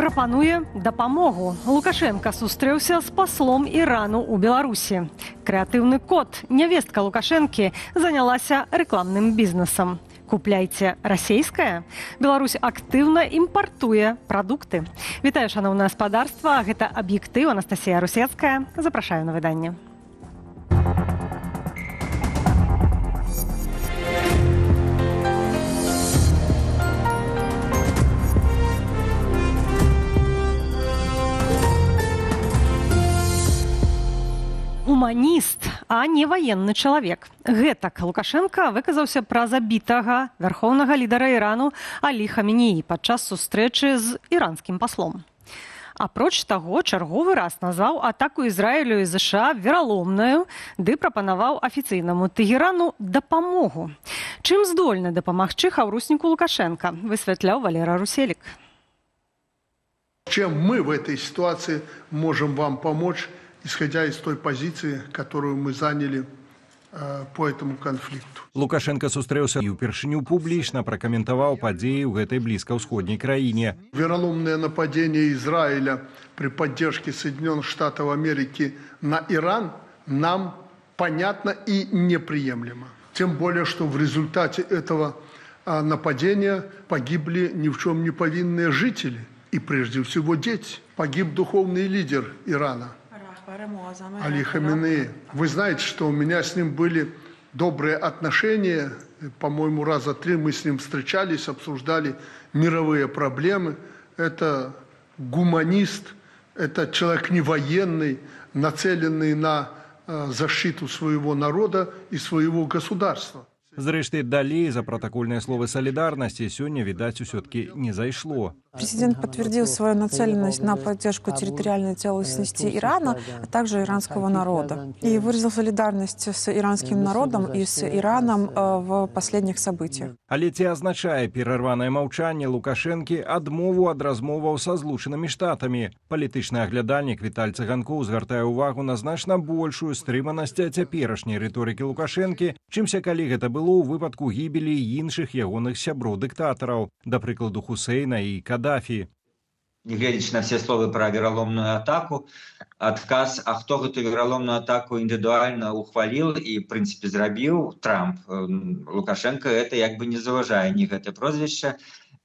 Прапануе дапамогу. Лукашенко сустрэўся з паслом Ірану ў Беларусі. Крэатыўны кот, нявестка Лукашэнкі, занялася рэкламным бізнесам. Купляйце расейскае. Беларусь актыўна імпартуе прадукты. Вітаю, шаноўнае гаспадарства. Гэта аб'ектыў. Анастасія Русецкая. Запрашаю на выданне. Гуманіст, а не ваенны чалавек. Гэтак Лукашенко выказаўся пра забітага вярхоўнага лідара Ірану Алі Хаменеі падчас сустрэчы з іранскім паслом. Апроч таго, чарговы раз назваў атаку Ізраілю і ЗША вераломнаю, ды прапанаваў афіцыйнаму Тэгерану дапамогу. Чым здольны дапамагчы хаўрусніку Лукашенко, высвятляў Валера Руселік. Чем мы в этой ситуации можем вам помочь, исходя из той позиции, которую мы заняли по этому конфликту. Лукашенко сустрэўся і ўпершыню публічна пракаментаваў падзеі ў гэтай блізкаўсходняй краіне. Вероломное нападение Израиля при поддержке Соединенных Штатов Америки на Иран нам понятно и неприемлемо. Тем более, что в результате этого нападения погибли ни в чем не повинные жители и прежде всего дети. Погиб духовный лидер Ирана Али Хаменеи. Вы знаете, что у меня с ним были добрые отношения. По-моему, раза 3 мы с ним встречались, обсуждали мировые проблемы. Это гуманист, это человек не военный, нацеленный на защиту своего народа и своего государства. Зрэшты, далей за протокольные словы солидарности сегодня, видать, все-таки не зайшло. Президент подтвердил свою нацеленность на поддержку территориальной целостности Ирана, а также иранского народа. И выразил солидарность с иранским народом и с Ираном в последних событиях. Але ці азначае перарванае маўчанне Лукашэнкі адмову ад размоваў са Злучанымі Штатамі. Палітычны аглядальнік Віталь Цыганкоў звяртае ўвагу на значна большую стрыманасць цяперашняй рыторыкі Лукашэнкі, чымся калі гэта было ў выпадку гібелі іншых ягоных сяброў-дыктатараў, да прыкладу Хусейна і Каддафі. Негледзячы на все словы про вероломную атаку, адказ, а хто гэту вероломную атаку індывідуальна ухваліў і, в прынцыпе, зрабіў Трамп. Лукашенко это як бы не заважае ні гэта прозвішча,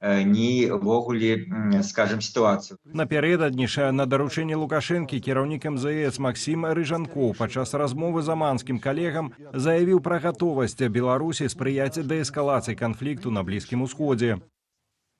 ні ввогуле, скажем, сітуацыю. Напярэдадні на даручэнне Лукашэнкі кіраўнік МЗС Максім Рыжанкоў падчас размовы з аманскім калегам заявіў пра гатовасць Беларусі спрыяць дээскалацыі канфлікту на Блізкім Усходзе.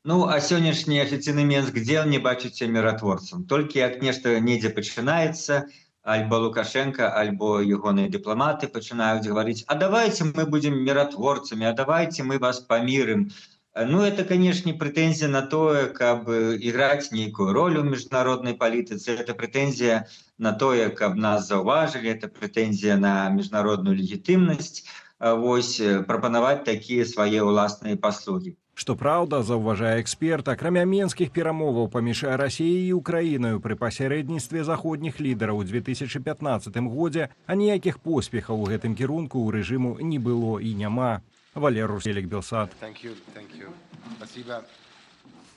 Ну, а сённяшні афіцыйны Менск дзе не бачыце міратворцам. Толькі як нешта недзе пачынаецца, альбо Лукашенко, альбо ягоныя дыпламаты пачынаюць гаварыць: а давайте мы будем міратворцамі, а давайте мы вас памірым. Ну, это, конечно, претензия на то, каб играть некую роль в международной политике. Это претензия на то, каб нас зауважили, это претензия на международную легитимность. Вось, прапанаваць такія свае ўласныя паслугі. Што праўда, заўважае эксперт, акрамя менскіх перамоваў паміж Расіяй і Украінаю пры пасярэдніцтве заходніх лідараў у 2015 годзе, а ніякіх поспехаў у гэтым кірунку ў рэжыму не было і няма. Валер Руселік, Белсат.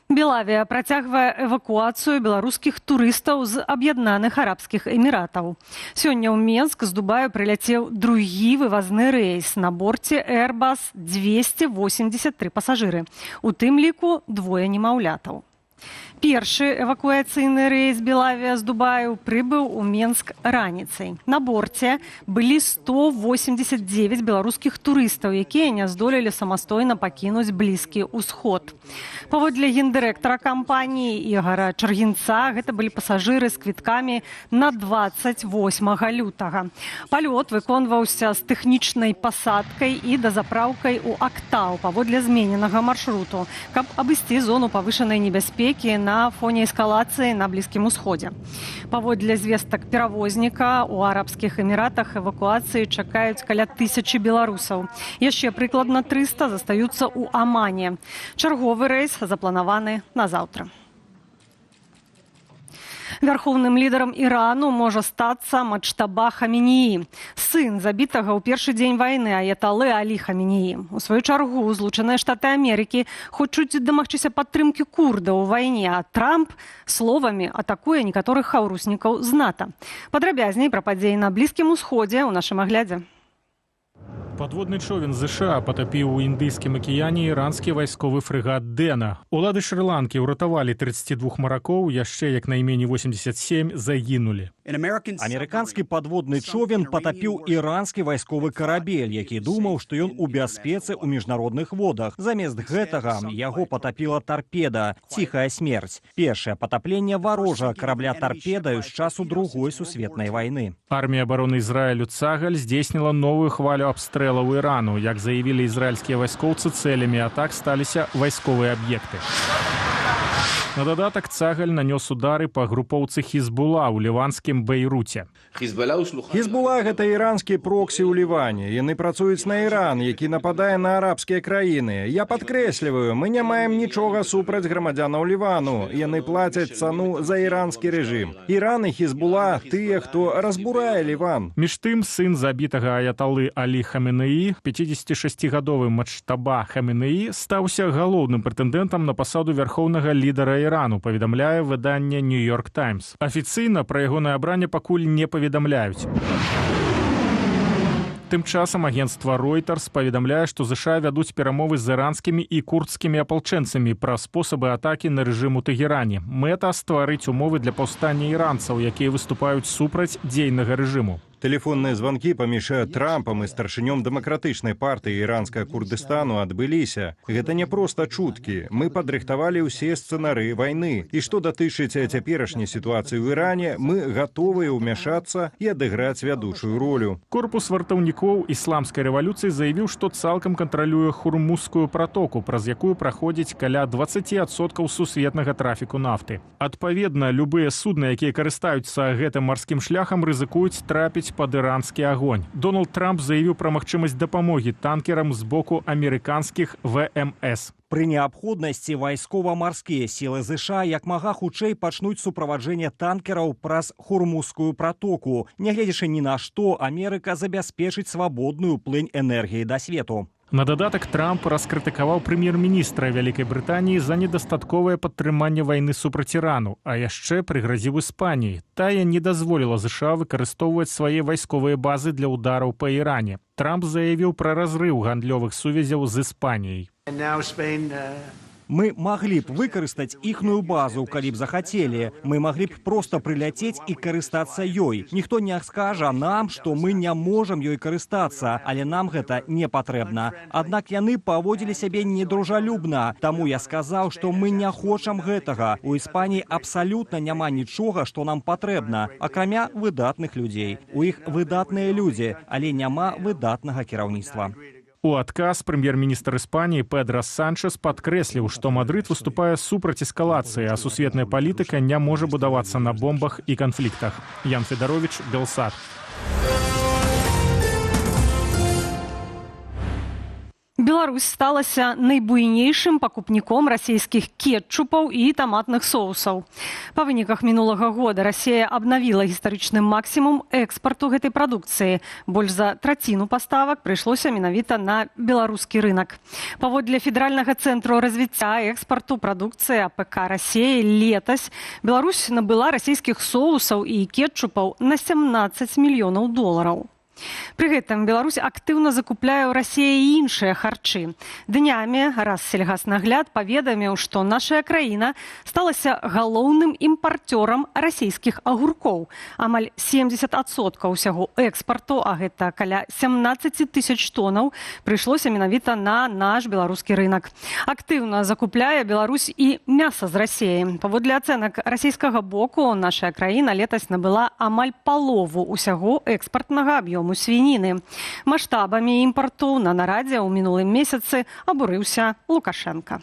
Белавія працягвае эвакуацыю беларускіх турыстаў з Аб'яднаных Арабскіх Эміратаў. Сёння ў Менск з Дубаю прыляцеў другі вывазны рэйс. На борце Airbus 283 пасажыры. У тым ліку 2 немаўлятаў. Першы эвакуацыйны рэйс Белавія з Дубаю прыбыў у Менск раніцай. На борце былі 189 беларускіх турыстаў, якія не здолелі самастойна пакінуць Блізкі Усход. Паводле гендырэктара кампаніі Ігара Чаргінца, гэта былі пасажыры з квіткамі на 28 лютага. Палёт выконваўся з тэхнічнай пасадкай і дазапраўкай у Актау паводле змененага маршруту, каб абысці зону павышанай небяспекі на фоне эскалацыі на Блізкім Усходзе. Паводле звестак перавозніка, у Арабскіх Эміратах эвакуацыі чакаюць каля 1000 беларусаў. Яшчэ прыкладна 300 застаюцца ў Амане. Чарговы рэйс запланаваны на заўтра. Вярхоўным лідарам Ірану можа стацца Маджтаба Хаменеі, сын забітага ў першы дзень вайны аяталы Алі Хаменеі. У сваю чаргу Злучаныя Штаты Амерыкі хочуць дамагчыся падтрымкі курдаў у вайне, а Трамп словамі атакуе некаторых хаўруснікаў з НАТО. Падрабязней пра падзеі на Блізкім Усходзе ў нашым аглядзе. Падводны човен США патапіў у Індыйскім акіяне іранскі вайсковы фрэгат «Дэна». Улады Шры-Ланкі ўратавалі 32 маракоў, яшчэ як найменей 87 загінулі. Амерыканскі падводны човен патапіў іранскі вайсковы карабель, які думаў, што ён у бяспецы ў міжнародных водах. Замест гэтага яго патапіла тарпеда, ціхая смерць. Першае патапленне варожага карабля тарпедаю з часу Другой сусветнай вайны. Армія абароны Ізраілю «Цагаль» здзейсніла новую хвалю абстрэлаў Ірану. Як заявілі ізраільскія вайскоўцы, цэлямі атак сталіся вайсковыя аб'екты. На дадатак «Цагаль» нанёс удары па групоўцы Хізбула ў ліванскім Бейруце. Хізбула – гэта іранскі проксі ў Ліване. Яны працуюць на Іран, які нападае на арабскія краіны. Я падкрэсліваю, мы не маем нічога супраць грамадзянаў Лівану. Яны плацяць цану за іранскі рэжым. Іран і Хізбула – тыя, хто разбурае Ліван. Між тым, сын забітага аяталы Алі Хаменеі, 56-гадовы Маджтаба Хаменеі, стаўся галоўным прэтэндэнтам на пасаду вярхоўнага лідара Ірану, паведамляе выданне «Нью-Йорк Таймс». Афіцыйна пра ягонае абранне пакуль не паведамляюць. Тым часам агенцтва Reuters паведамляе, што ЗША вядуць перамовы з іранскімі і курдскімі апалчэнцамі пра спосабы атакі на рэжым у Тэгеране. Мэта – стварыць умовы для паўстання іранцаў, якія выступаюць супраць дзейнага рэжыму. Тэлефонныя званкі паміж Трампам і старшынём дэмакратычнай партыі іранскага Курдыстану адбыліся. Гэта не проста чуткі. Мы падрыхтавалі ўсе сцэнары вайны. І што датычыць цяперашняй сітуацыі ў Іране, мы гатовыя ўмяшацца і адыграць вядучую ролю. Корпус вартаўнікоў ісламскай рэвалюцыі заявіў, што цалкам кантралюе Хурмузскую пратоку, праз якую праходзіць каля 20% сусветнага трафіку нафты. Адпаведна, любыя судны, якія карыстаюцца гэтым марскім шляхам, рызыкуюць трапіць пад іранскі агонь. Дональд Трамп заявіў пра магчымасць дапамогі танкерам з боку амерыканскіх ВМС. Пры неабходнасці вайскова-марскія сілы ЗША як мага хутчэй пачнуць суправаджэнне танкераў праз Хурмузскую пратоку. Нягледзячы ні на што, Амерыка забяспечыць свабодную плынь энергіі да свету. На дадатак Трамп раскрытыкаваў прэм'ер-міністра Вялікай Брытаніі за недастатковае падтрыманне вайны супраць Ірану, а яшчэ прыгразіў Іспаніі. Тая не дазволіла ЗША выкарыстоўваць свае вайсковыя базы для удараў па Іране. Трамп заявіў пра разрыў гандлёвых сувязяў з Іспаніяй. Мы маглі б выкарыстаць іхную базу, калі б захацелі. Мы маглі б проста прыляцець і карыстацца ёй. Ніхто не скажа нам, што мы не можам ёй карыстацца, але нам гэта не патрэбна. Аднак яны паводзілі сябе недружалюбна. Таму я сказаў, што мы не хочам гэтага. У Іспаніі абсалютна няма нічога, што нам патрэбна, акрамя выдатных людзей. У іх выдатныя людзі, але няма выдатнага кіраўніцтва. У адказ прэм'ер-міністр Іспаніі Педро Санчес падкрэсліў, што Мадрыд выступае супраць эскалацыі, а сусветная палітыка не можа будавацца на бомбах і канфліктах. Ян Федарович, Белсат. Беларусь сталася найбуйнейшым пакупніком расійскіх кетчупаў і таматных соусаў. Па выніках мінулага года Расія абнавіла гістарычны максімум экспарту гэтай прадукцыі. Больш за траціну паставак прыйшлося менавіта на беларускі рынак. Паводле Федэральнага цэнтру развіцця экспарту прадукцыі АПК Расіі летась Беларусь набыла расійскіх соусаў і кетчупаў на $17 мільёнаў. Пры гэтым Беларусь актыўна закупляе ў Расіі іншыя харчы. Днямі Рассельгаснагляд паведаміў, што наша краіна сталася галоўным імпарцёрам расійскіх агуркоў. Амаль 70% ўсяго экспарту, а гэта каля 17 000 тонаў, прыйшлося менавіта на наш беларускі рынак. Актыўна закупляе Беларусь і мяса з Расіі. Паводле ацэнак расійскага боку, наша краіна летась набыла амаль палову ўсяго экспартнага аб'ёму свініны. Маштабамі імпарту на нарадзе ў мінулым месяцы абурыўся Лукашенко.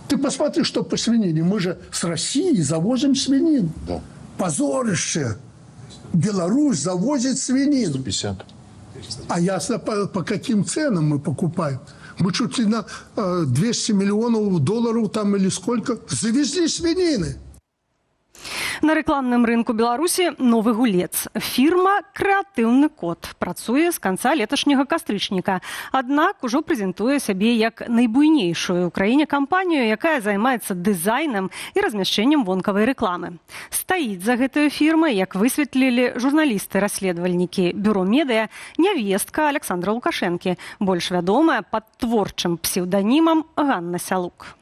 Ты посмотри, что по свинине. Мы же с России завозим свинину. Да. Позорище. Беларусь завозит свинину. 150. А ясно, по каким ценам мы покупаем. Мы чуть ли на $200 миллионов там или сколько завезли свинины. На рэкламным рынку Беларусі новы гулец. Фірма «Крэатыўны код» працуе з канца леташняга кастрычніка. Аднак ужо прэзентуе сябе як найбуйнейшую ў краіне кампанію, якая займаецца дызайнам і размяшчэннем вонкавай рэкламы. Стаіць за гэтую фірмай, як высветлілі журналісты-расследавальнікі Бюро медыа, нявестка Александра Лукашэнкі, больш вядомая пад творчым псевданімам Ганна Сялук.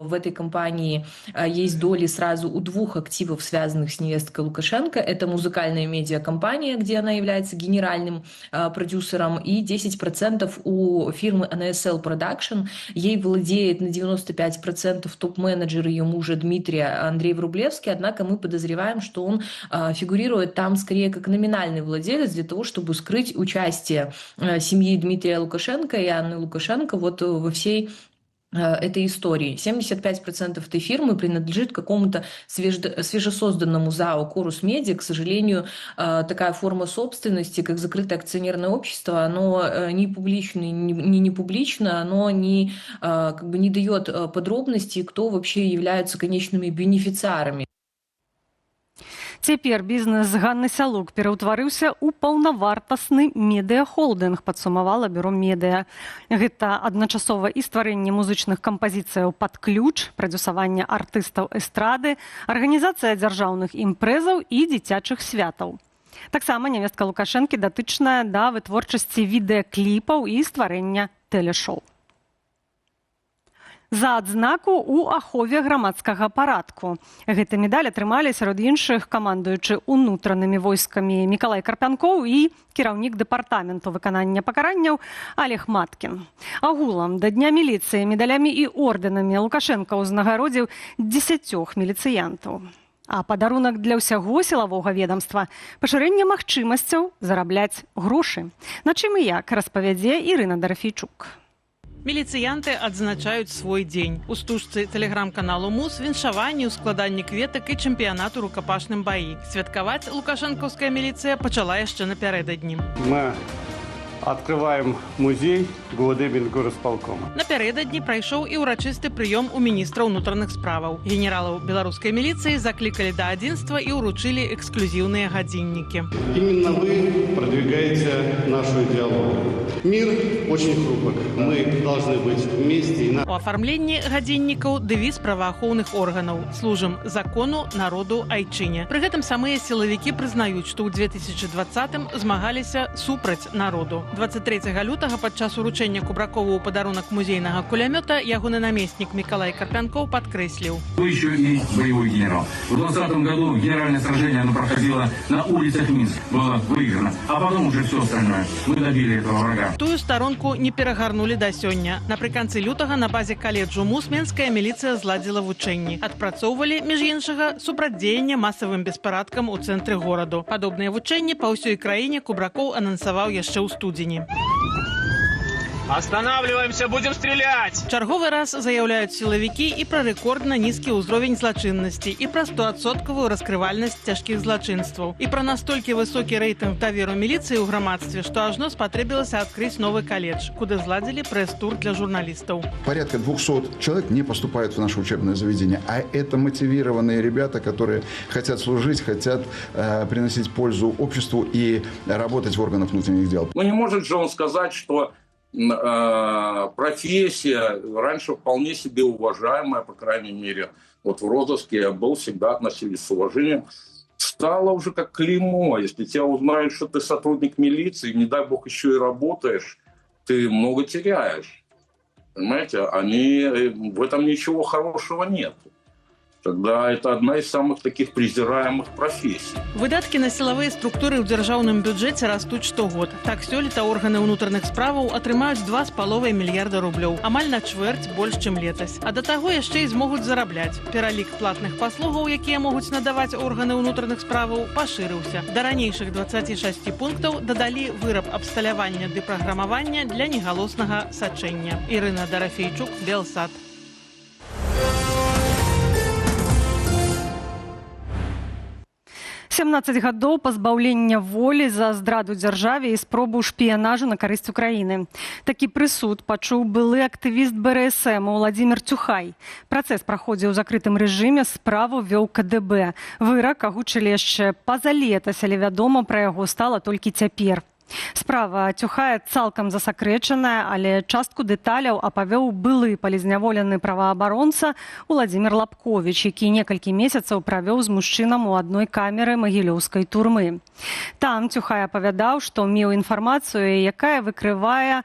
В этой компании есть доли сразу у двух активов, связанных с невесткой Лукашенко. Это музыкальная медиакомпания, где она является генеральным продюсером, и 10% у фирмы NSL Production. Ей владеет на 95% топ-менеджер ее мужа Дмитрия Андрей Врублевский, однако мы подозреваем, что он фигурирует там скорее как номинальный владелец для того, чтобы скрыть участие семьи Дмитрия Лукашенко и Анны Лукашенко вот во всей этой истории. 75% этой фирмы принадлежит какому-то свежесозданному ЗАО «Корус Медиа». К сожалению, такая форма собственности, как закрытое акционерное общество, оно не публично, не публично, оно не дает подробностей, кто вообще являются конечными бенефициарами. Цяпер бізнес Ганны Сялук пераўтварыўся ў паўнавартасны медыахолдынг, падсумавала Бюро медыа. Гэта адначасова і стварэнне музычных кампазіцыяў пад ключ, прадзюсаванне артыстаў эстрады, арганізацыя дзяржаўных імпрэзаў і дзіцячых святаў. Таксама нявестка Лукашэнкі датычная да вытворчасці відэакліпаў і стварэння тэлешоу. За адзнаку ў ахове грамадскага парадку. Гэты медаль атрымалі сярод іншых камандуючы ўнутранымі войскамі Мікалай Карпянкоў і кіраўнік дэпартаменту выканання пакаранняў Олег Маткін. Агулам да Дня міліцыі медалямі і ордэнамі Лукашенка ўзнагародзіў 10 міліцыянтаў. А падарунак для ўсяго сілавога ведамства – пашырэнне магчымасцяў зарабляць грошы. На чым і як распавядзе Ірына Дарафейчук. Міліцыянты адзначаюць свой дзень. У стужцы тэлеграм-каналу МУС віншаванні ў складанні кветак і чэмпіянату рукапашным баі. Святкаваць лукашэнкаўская міліцыя пачала яшчэ напярэдадні. Мы открываем музей годы Мингорисполкома. Напярэдадні прайшоў і ўрачысты прыём у міністра ўнутраных справаў. Генералаў беларускай міліцыі заклікалі да адзінства і ўручылі эксклюзіўныя гадзіннікі. Именно вы продвигаете нашу идеологию. Мир очень хрупок. Мы должны быть вместе. У афармленні гадзіннікаў дэвіз праваахоўных органаў. Служым закону, народу, айчыне. Пры гэтым самыя сілавікі прызнаюць, што ў 2020-м змагаліся супраць народу. 23 лютага падчас уручэння Кубракову ў падарунак музейнага кулямёта ягоны намеснік Мікалай Карпянкоў падкрэсліў. Вы еще и боевой генерал. В 2020 году генеральное сражение оно проходило на улицах Минска. Было выиграно. А потом уже все остальное. Мы добили этого врага. Тую старонку не перагарнулі да сёння. Напрыканцы лютага на базе каледжу МУС менская міліцыя зладзіла вучэнні. Адпрацоўвалі, між іншага, супрацьдзеянне масавым беспарадкам у цэнтры гораду. Падобныя вучэнні па ўсёй краіне Кубракоў анансаваў яшчэ ў студзені. Останавливаемся, будем стрелять! Чарговы раз заяўляюць сілавікі і пра рэкордна нізкі ўзровень злачыннасці, і пра 100% раскрывальнасць цяжкіх злачынстваў, і пра настолькі высокі рэйтынг даверу міліцыі ў грамадстве, што ажно спатрэбілася адкрыць новы каледж, куды зладзілі прэс-тур для журналістаў. Порядка 200 человек не поступают в наше учебное заведение, а это мотивированные ребята, которые хотят служить, хотят приносить пользу обществу и работать в органах внутренних дел. Ну не может же он сказать, что профессия раньше вполне себе уважаемая, по крайней мере, вот в розыске был, всегда относились с уважением, стало уже как клеймо. Если тебя узнают, что ты сотрудник милиции, не дай бог еще и работаешь, ты много теряешь. Понимаете, в этом ничего хорошего нет. Тогда это одна из самых таких презираемых профессий. Выдаткі на сілавыя структуры ў дзяржаўным бюджэце растуць штогод. Так, сёлета органы ўнутраных справаў атрымаюць 2,5 мільярда рублёў. Амаль на чвэрць больш, чым летась. А да таго яшчэ і змогуць зарабляць. Пералік платных паслугаў, якія могуць надаваць органы ўнутраных справаў, пашырыўся. Да ранейшых 26 пунктаў дадалі выраб абсталявання ды праграмавання для негалоснага сачэння. Ірына Дарафейчук, Белсат. 17 гадоў пазбаўлення волі за здраду дзяржаве і спробу шпіянажу на карысць Украіны. Такі прысуд пачуў былы актывіст БРСМ Владзімір Цюхай. Працэс праходзіў у закрытым рэжыме, справу вёў КДБ. Вырак агучылі яшчэ пазалетась, але вядома пра яго стала толькі цяпер. Справа Цюхая цалкам засакрэчаная, але частку дэталяў апавёў былы палізняволены праваабаронца Владзімір Лапковіч, які некалькі месяцаў правёў з мужчынам у адной камеры магілёўскай турмы. Там Цюхай апавядаў, што меў інфармацыю, якая выкрывае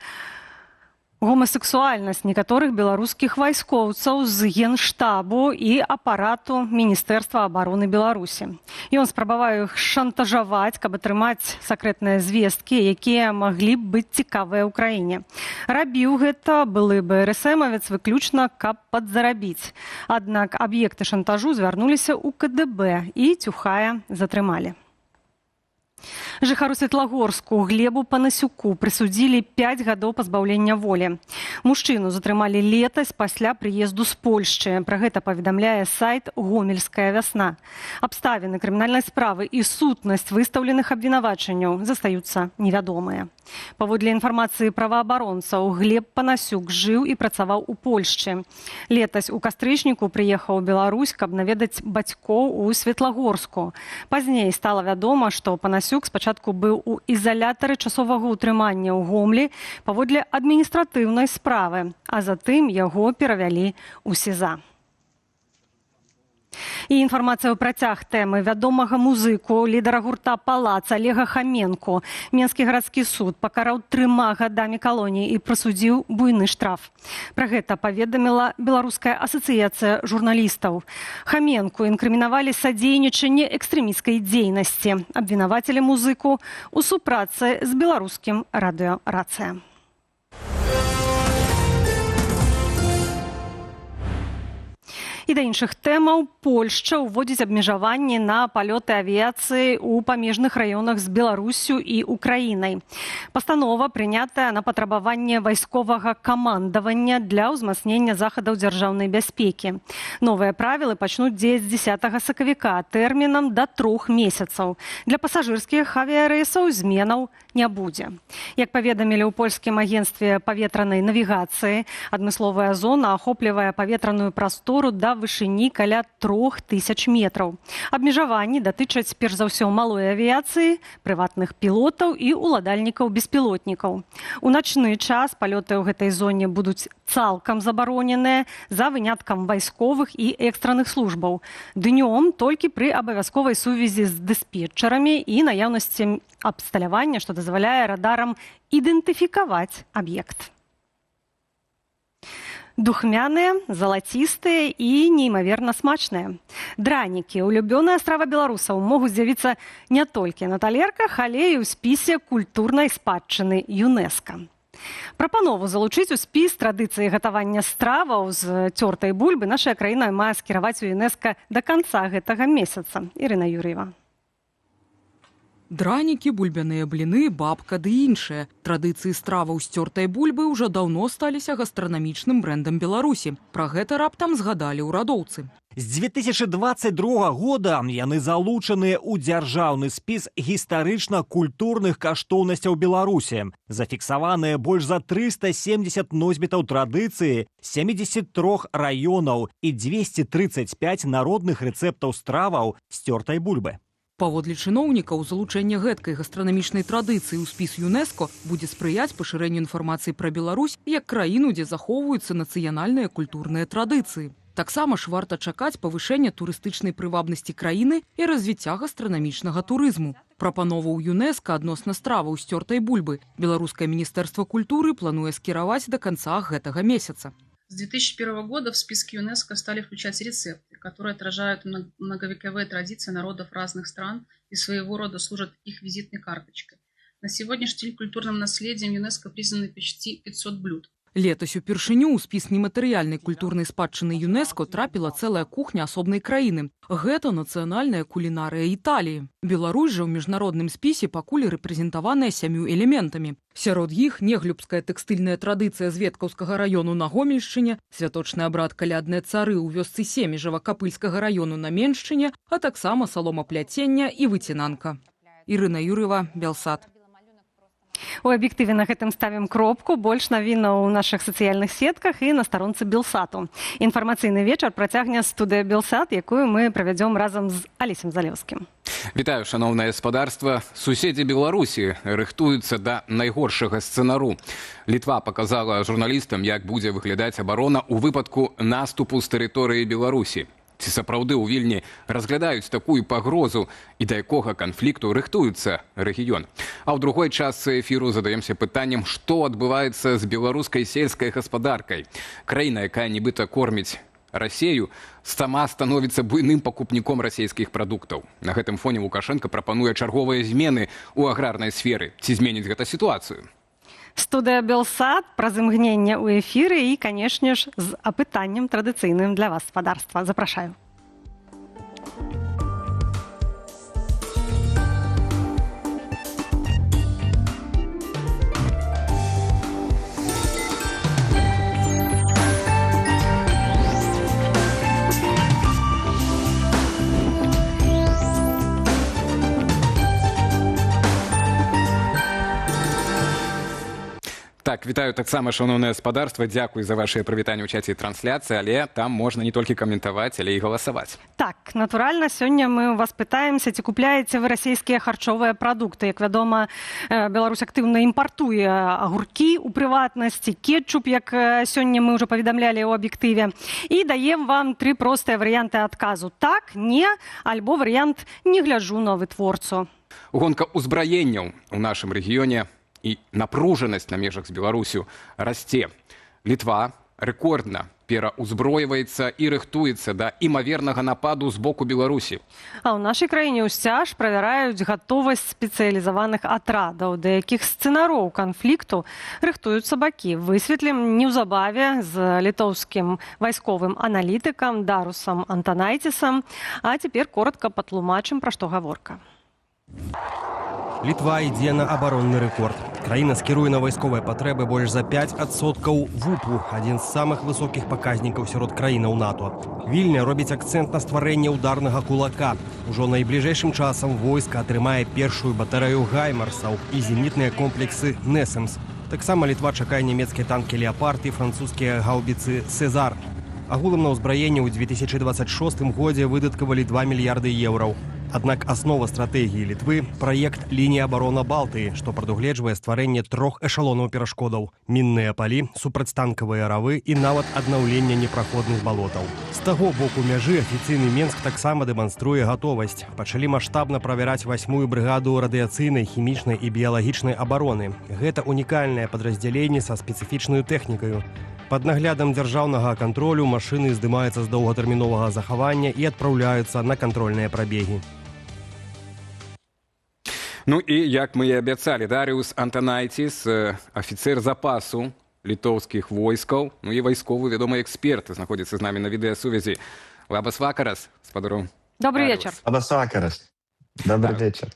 гомасексуальнасць некаторых беларускіх вайскоўцаў з Генштабу і апарату Міністэрства абароны Беларусі. Ён спрабаваў іх шантажаваць, каб атрымаць сакрэтныя звесткі, якія маглі б быць цікавыя ў краіне. Рабіў гэта былы БРСМавец выключна, каб падзарабіць. Аднак аб'екты шантажу звярнуліся ў КДБ і Цюхая затрымалі. Жыхару Светлагорску Глебу Панасюку прысудзілі 5 гадоў пазбаўлення волі. Мужчыну затрымалі летась пасля прыезду з Польшчы. Пра гэта паведамляе сайт «Гомельская вясна». Абставіны крымінальнай справы і сутнасць выстаўленых абвінавачанняў застаюцца невядомыя. Паводле інфармацыі праваабаронцаў, Глеб Панасюк жыў і працаваў у Польшчы. Летась у кастрычніку прыехаў у Беларусь, каб наведаць бацькоў у Светлагорску. Пазней стала вядома, што Панасюк спачатку быў у ізалятары часовага ўтрымання ў Гомлі паводле адміністратыўнай справы, а затым яго перавялі ў СІЗА. І інфармацыя ў працяг тэмы вядомага музыку, лідара гурта «Палац» Олега Хаменко. Менскі гарадскі суд пакараў 3 гадамі калоніі і прысудзіў буйны штраф. Пра гэта паведаміла Беларуская асацыяцыя журналістаў. Хаменку інкрымінавалі садзейнічанне экстрэмісцкай дзейнасці. Абвінавацілі музыку ў супрацы з беларускім радыёрацыя. І да іншых тэмаў. Польшча ўводзіць абмежаванні на палёты авіяцыі ў памежных раёнах з Беларуссю і Украінай. Пастанова прынятая на патрабаванне вайсковага камандавання для ўзмацнення захадаў дзяржаўнай бяспекі. Новыя правілы пачнуць дзеяць з 10 сакавіка тэрмінам да 3 месяцаў. Для пасажырскіх авіярэйсаў зменаў не будзе. Як паведамілі ў польскім агенцтве паветранай навігацыі, адмысловая зона ахоплівае паветраную прастору да вышыні каля 3000 метраў. Абмежаванні датычаць перш за ўсё малой авіяцыі, прыватных пілотаў і ўладальнікаў беспілотнікаў. У начны час палёты ў гэтай зоне будуць цалкам забароненыя за выняткам вайсковых і экстранных службаў. Днём толькі пры абавязковай сувязі з дыспетчарамі і наяўнасці абсталявання, што дазваляе радарам ідэнтыфікаваць аб'ект. Духмяныя, залацістыя і неймаверна смачныя. Дранікі, улюбёная страва беларусаў, могуць з'явіцца не толькі на талерках, але і ў спісе культурнай спадчыны ЮНЕСКА. Прапанову залучыць у спіс традыцыі гатавання страваў з цёртай бульбы наша краіна мае скіраваць у ЮНЕСКА да канца гэтага месяца. Ірына Юр'ева. Дранікі, бульбяныя бліны, бабка ды іншыя. Традыцыі страваў з цёртай бульбы ўжо даўно сталіся гастранамічным брэндам Беларусі. Пра гэта раптам згадалі ўрадоўцы. З 2022 года яны залучаныя ў дзяржаўны спіс гістарычна-культурных каштоўнасцяў Беларусі. Зафіксаваныя больш за 370 носьбітаў традыцыі, 73 раёнаў і 235 народных рэцэптаў страваў з цёртай бульбы. Паводле чыноўнікаў, залучэнне гэткай гастранамічнай традыцыі ў спіс ЮНЕСКО будзе спрыяць пашырэнню інфармацыі пра Беларусь як краіну, дзе захоўваюцца нацыянальныя культурныя традыцыі. Таксама ж варта чакаць павышэння турыстычнай прывабнасці краіны і развіцця гастранамічнага турызму. Прапанову ў ЮНЕСКО адносна страваў з цёртай бульбы Беларускае міністэрства культуры плануе скіраваць да канца гэтага месяца. С 2001 года в списке ЮНЕСКО стали включать рецепты, которые отражают многовековые традиции народов разных стран и своего рода служат их визитной карточкой. На сегодняшний день культурным наследием ЮНЕСКО признаны почти 500 блюд. Летась упершыню ў спіс нематэрыяльнай культурнай спадчыны ЮНЕСКО трапіла цэлая кухня асобнай краіны. Гэта нацыянальная кулінарыя Італіі. Беларусь жа ў міжнародным спісе пакуль рэпрэзентаваная 7 элементамі. Сярод іх неглюбская тэкстыльная традыцыя з Веткаўскага раёну на Гомельшчыне, святочны абрад калядныя цары ў вёсцы Семежава Капыльскага раёну на Меншчыне, а таксама саломапляцення і выцінанка. Ірына Юр'ева, Белсат. У аб'ектыве на гэтым ставім кропку. Больш навінаў у нашых сацыяльных сетках і на старонцы Белсату. Інфармацыйны вечар працягне студыя Белсат, якую мы правядзём разам з Алесем Залеўскім. Вітаю, шановное господарство. Суседи Беларуси рыхтуются до найгоршага сцэнару. Литва показала журналистам, як будзе выглядаць абарона у выпадку наступу з тэрыторыі Беларусі. Ці сапраўды ў Вільні разглядаюць такую пагрозу і да якога канфлікту рыхтуецца рэгіён. А ў другой частцы эфіру задаемся пытаннем, што адбываецца з беларускай сельскай гаспадаркай. Краіна, якая нібыта корміць Расею, сама становіцца буйным пакупніком расійскіх прадуктаў. На гэтым фоне Лукашенко прапануе чарговыя змены ў аграрнай сферы. Ці зменіць гэта сітуацыю? Студыя Белсат праз імгнення ў эфіры і, канешне ж, з апытаннем традыцыйным для вас, спадарства. Запрашаю. Так, вітаю таксама, шановнае гаспадарства. Дзякуй за вашыя прывітанні ў чаце трансляцыі, але там можна не толькі каментаваць, але і галасаваць. Так, натуральна, сёння мы у вас пытаемся, ці купляеце вы расійскія харчовыя прадукты. Як вядома, Беларусь актыўна імпартуе агуркі, у прыватнасці, кетчуп, як сёння мы ўжо паведамлялі ў аб'ектыве. І даем вам 3 простыя варыянты адказу. Так, не, альбо варыянт «не гляджу на вытворцу». Гонка ўзбраенняў у нашым рэгіёне і напружанасць на межах з Беларусю расце. Літва рэкордна пераўзброіваецца і рыхтуецца да імавернага нападу з боку Беларусі. А ў нашай краіне ўсцяж правяраюць гатовасць спецыялізаваных атрадаў, да якіх сцэнароў канфлікту рыхтуюцца бакі. Высветлім неўзабаве з літоўскім вайсковым аналітыкам Дарусам Антанайцісам. А цяпер коротка патлумачым, пра што гаворка. Літва ідзе на абаронны рэкорд. Краіна скіруе на вайсковыя патрэбы больш за 5% ВУПу, адзін з самых высокіх паказнікаў сярод краінаў НАТО. Вільня робіць акцэнт на стварэнне ударнага кулака. Ужо найбліжэйшым часам войска атрымае першую батарэю гаймарсаў і зенітныя комплексы «Несемс». Таксама Літва чакае нямецкія танкі «Леапард» і французскія гаубіцы «Сезар». Агулам на ўзбраенне ў 2026 годзе выдаткавалі 2 мільярды еўраў. Аднак аснова стратэгіі Літвы – праект «Лінія абарона Балтыі», што прадугледжвае стварэнне 3 эшалонаў перашкодаў – мінныя палі, супрацьтанкавыя равы і нават аднаўлення непраходных балотаў. З таго боку мяжы афіцыйны Менск таксама дэманструе гатовасць. Пачалі маштабна правяраць 8-ю брыгаду радыяцыйнай, хімічнай і біялагічнай абароны. Гэта унікальнае падраздзяленне са спецыфічнаю тэхнікаю. Пад наглядам дзяржаўнага кантролю машыны здымаюцца з доўгатэрміновага захавання і адпраўляюцца на кантрольныя прабегі. Ну і, як мы і абяцалі, Даріус Антанайціс, афіцэр запасу літоўскіх войскаў, ну і вайсковы, вядомы эксперт, знаходзіцца з намі на відэасувязі. Лабас вакарас, спадару. Добрый вечер. Лабас вакарас. Добрый вечер.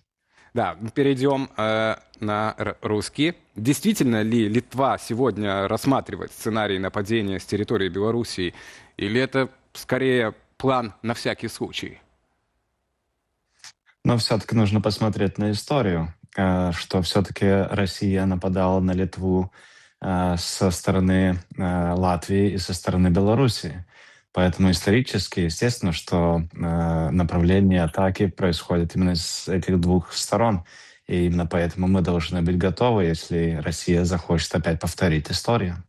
Да, перейдем на русский. Действительно ли Литва сегодня рассматривает сценарий нападения с территории Белоруссии, или это скорее план на всякий случай? Но все-таки нужно посмотреть на историю, что все-таки Россия нападала на Литву со стороны Латвии и со стороны Белоруссии. Поэтому исторически, естественно, что направление атаки происходит именно с этих двух сторон. И именно поэтому мы должны быть готовы, если Россия захочет опять повторить историю.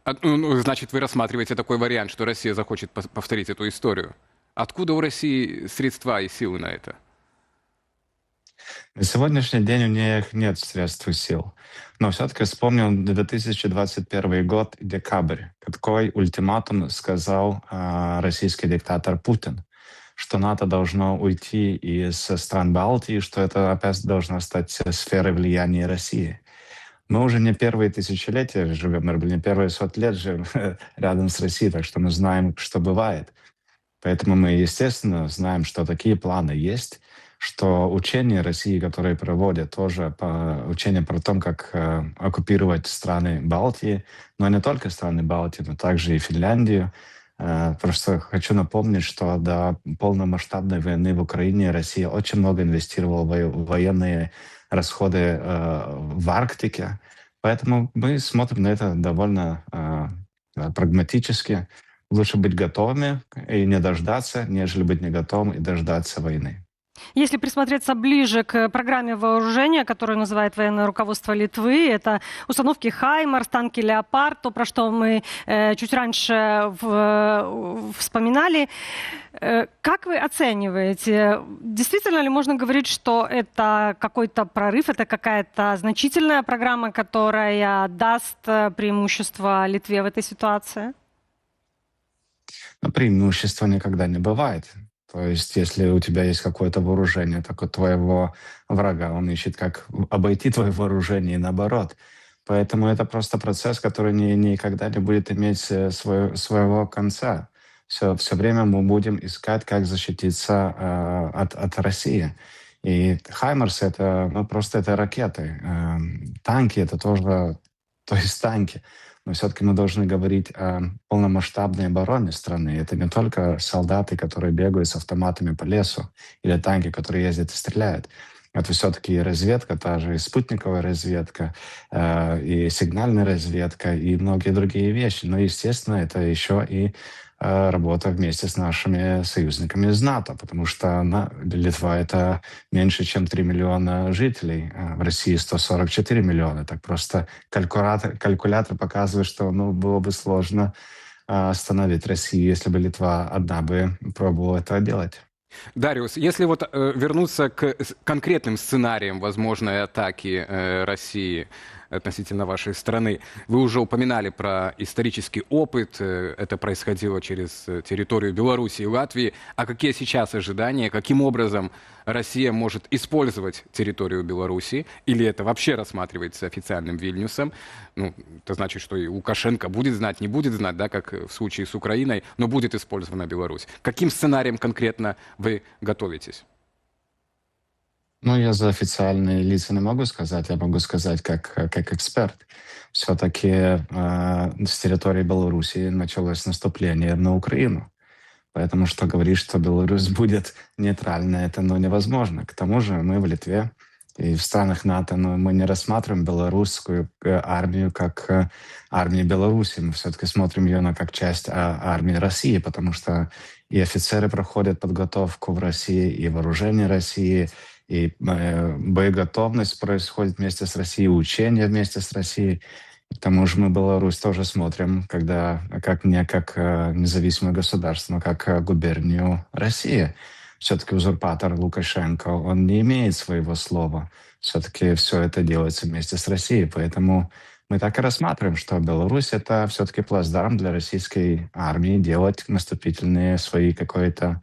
Значит, вы рассматриваете такой вариант, что Россия захочет повторить эту историю. Откуда у России средства и силы на это? На сегодняшний день у них нет средств и сил. Но все-таки вспомнил 2021 год, декабрь, какой ультиматум сказал российский диктатор Путин, что НАТО должно уйти из стран Балтии, что это опять должно стать сферой влияния России. Мы уже не первые тысячелетия живем, не первые 100 лет живем рядом с Россией, так что мы знаем, что бывает. Поэтому мы, естественно, знаем, что такие планы есть, что учения России, которые проводят, тоже учения про то, как оккупировать страны Балтии, но не только страны Балтии, но также и Финляндию. Просто хочу напомнить, что до полномасштабной войны в Украине Россия очень много инвестировала в военные расходы в Арктике. Поэтому мы смотрим на это довольно прагматически. Лучше быть готовыми и не дождаться, нежели быть не готовым и дождаться войны. Если присмотреться ближе к программе вооружения, которую называет военное руководство Литвы, это установки «Хаймарс», танки «Леопард», то, про что мы чуть раньше вспоминали. Как вы оцениваете? Действительно ли можно говорить, что это какой-то прорыв, это какая-то значительная программа, которая даст преимущество Литве в этой ситуации? Но преимущества никогда не бывает. То есть, если у тебя есть какое-то вооружение, так у твоего врага, он ищет, как обойти твое вооружение и наоборот. Поэтому это просто процесс, который никогда не будет иметь своего конца. Все время мы будем искать, как защититься от России. И «Хаймарс» — это это ракеты. Танки — это тоже, то есть танки. Но все-таки мы должны говорить о полномасштабной обороне страны. Это не только солдаты, которые бегают с автоматами по лесу, или танки, которые ездят и стреляют. Это все-таки и разведка, та же и спутниковая разведка, и сигнальная разведка, и многие другие вещи. Но, естественно, это еще и работа вместе с нашими союзниками из НАТО, потому что Литва — это меньше, чем 3 миллиона жителей, а в России 144 миллиона. Так просто калькулятор показывает, что было бы сложно остановить Россию, если бы Литва одна бы пробовала это делать. Дариус, если вернуться к конкретным сценариям возможной атаки России относительно вашей страны, вы уже упоминали про исторический опыт, это происходило через территорию Беларуси и Латвии. А какие сейчас ожидания, каким образом Россия может использовать территорию Беларуси, или это вообще рассматривается официальным Вильнюсом? Это значит, что и Лукашенко будет знать, не будет знать, да, как в случае с Украиной, но будет использована Беларусь. Каким сценарием конкретно вы готовитесь? Я за официальные лица не могу сказать, я могу сказать как эксперт. Все-таки с территории Беларуси началось наступление на Украину. Поэтому что говорить, что Беларусь будет нейтральной, это невозможно. К тому же мы в Литве и в странах НАТО, мы не рассматриваем белорусскую армию как армию Беларуси. Мы все-таки смотрим ее как часть армии России, потому что и офицеры проходят подготовку в России, и вооружение России, и боеготовность происходит вместе с Россией, учения вместе с Россией. К тому же мы Беларусь тоже смотрим, как независимое государство, но как губернию России. Все-таки узурпатор Лукашенко, он не имеет своего слова. Все-таки все это делается вместе с Россией. Поэтому мы так и рассматриваем, что Беларусь — это все-таки плацдарм для российской армии делать наступительные свои какие-то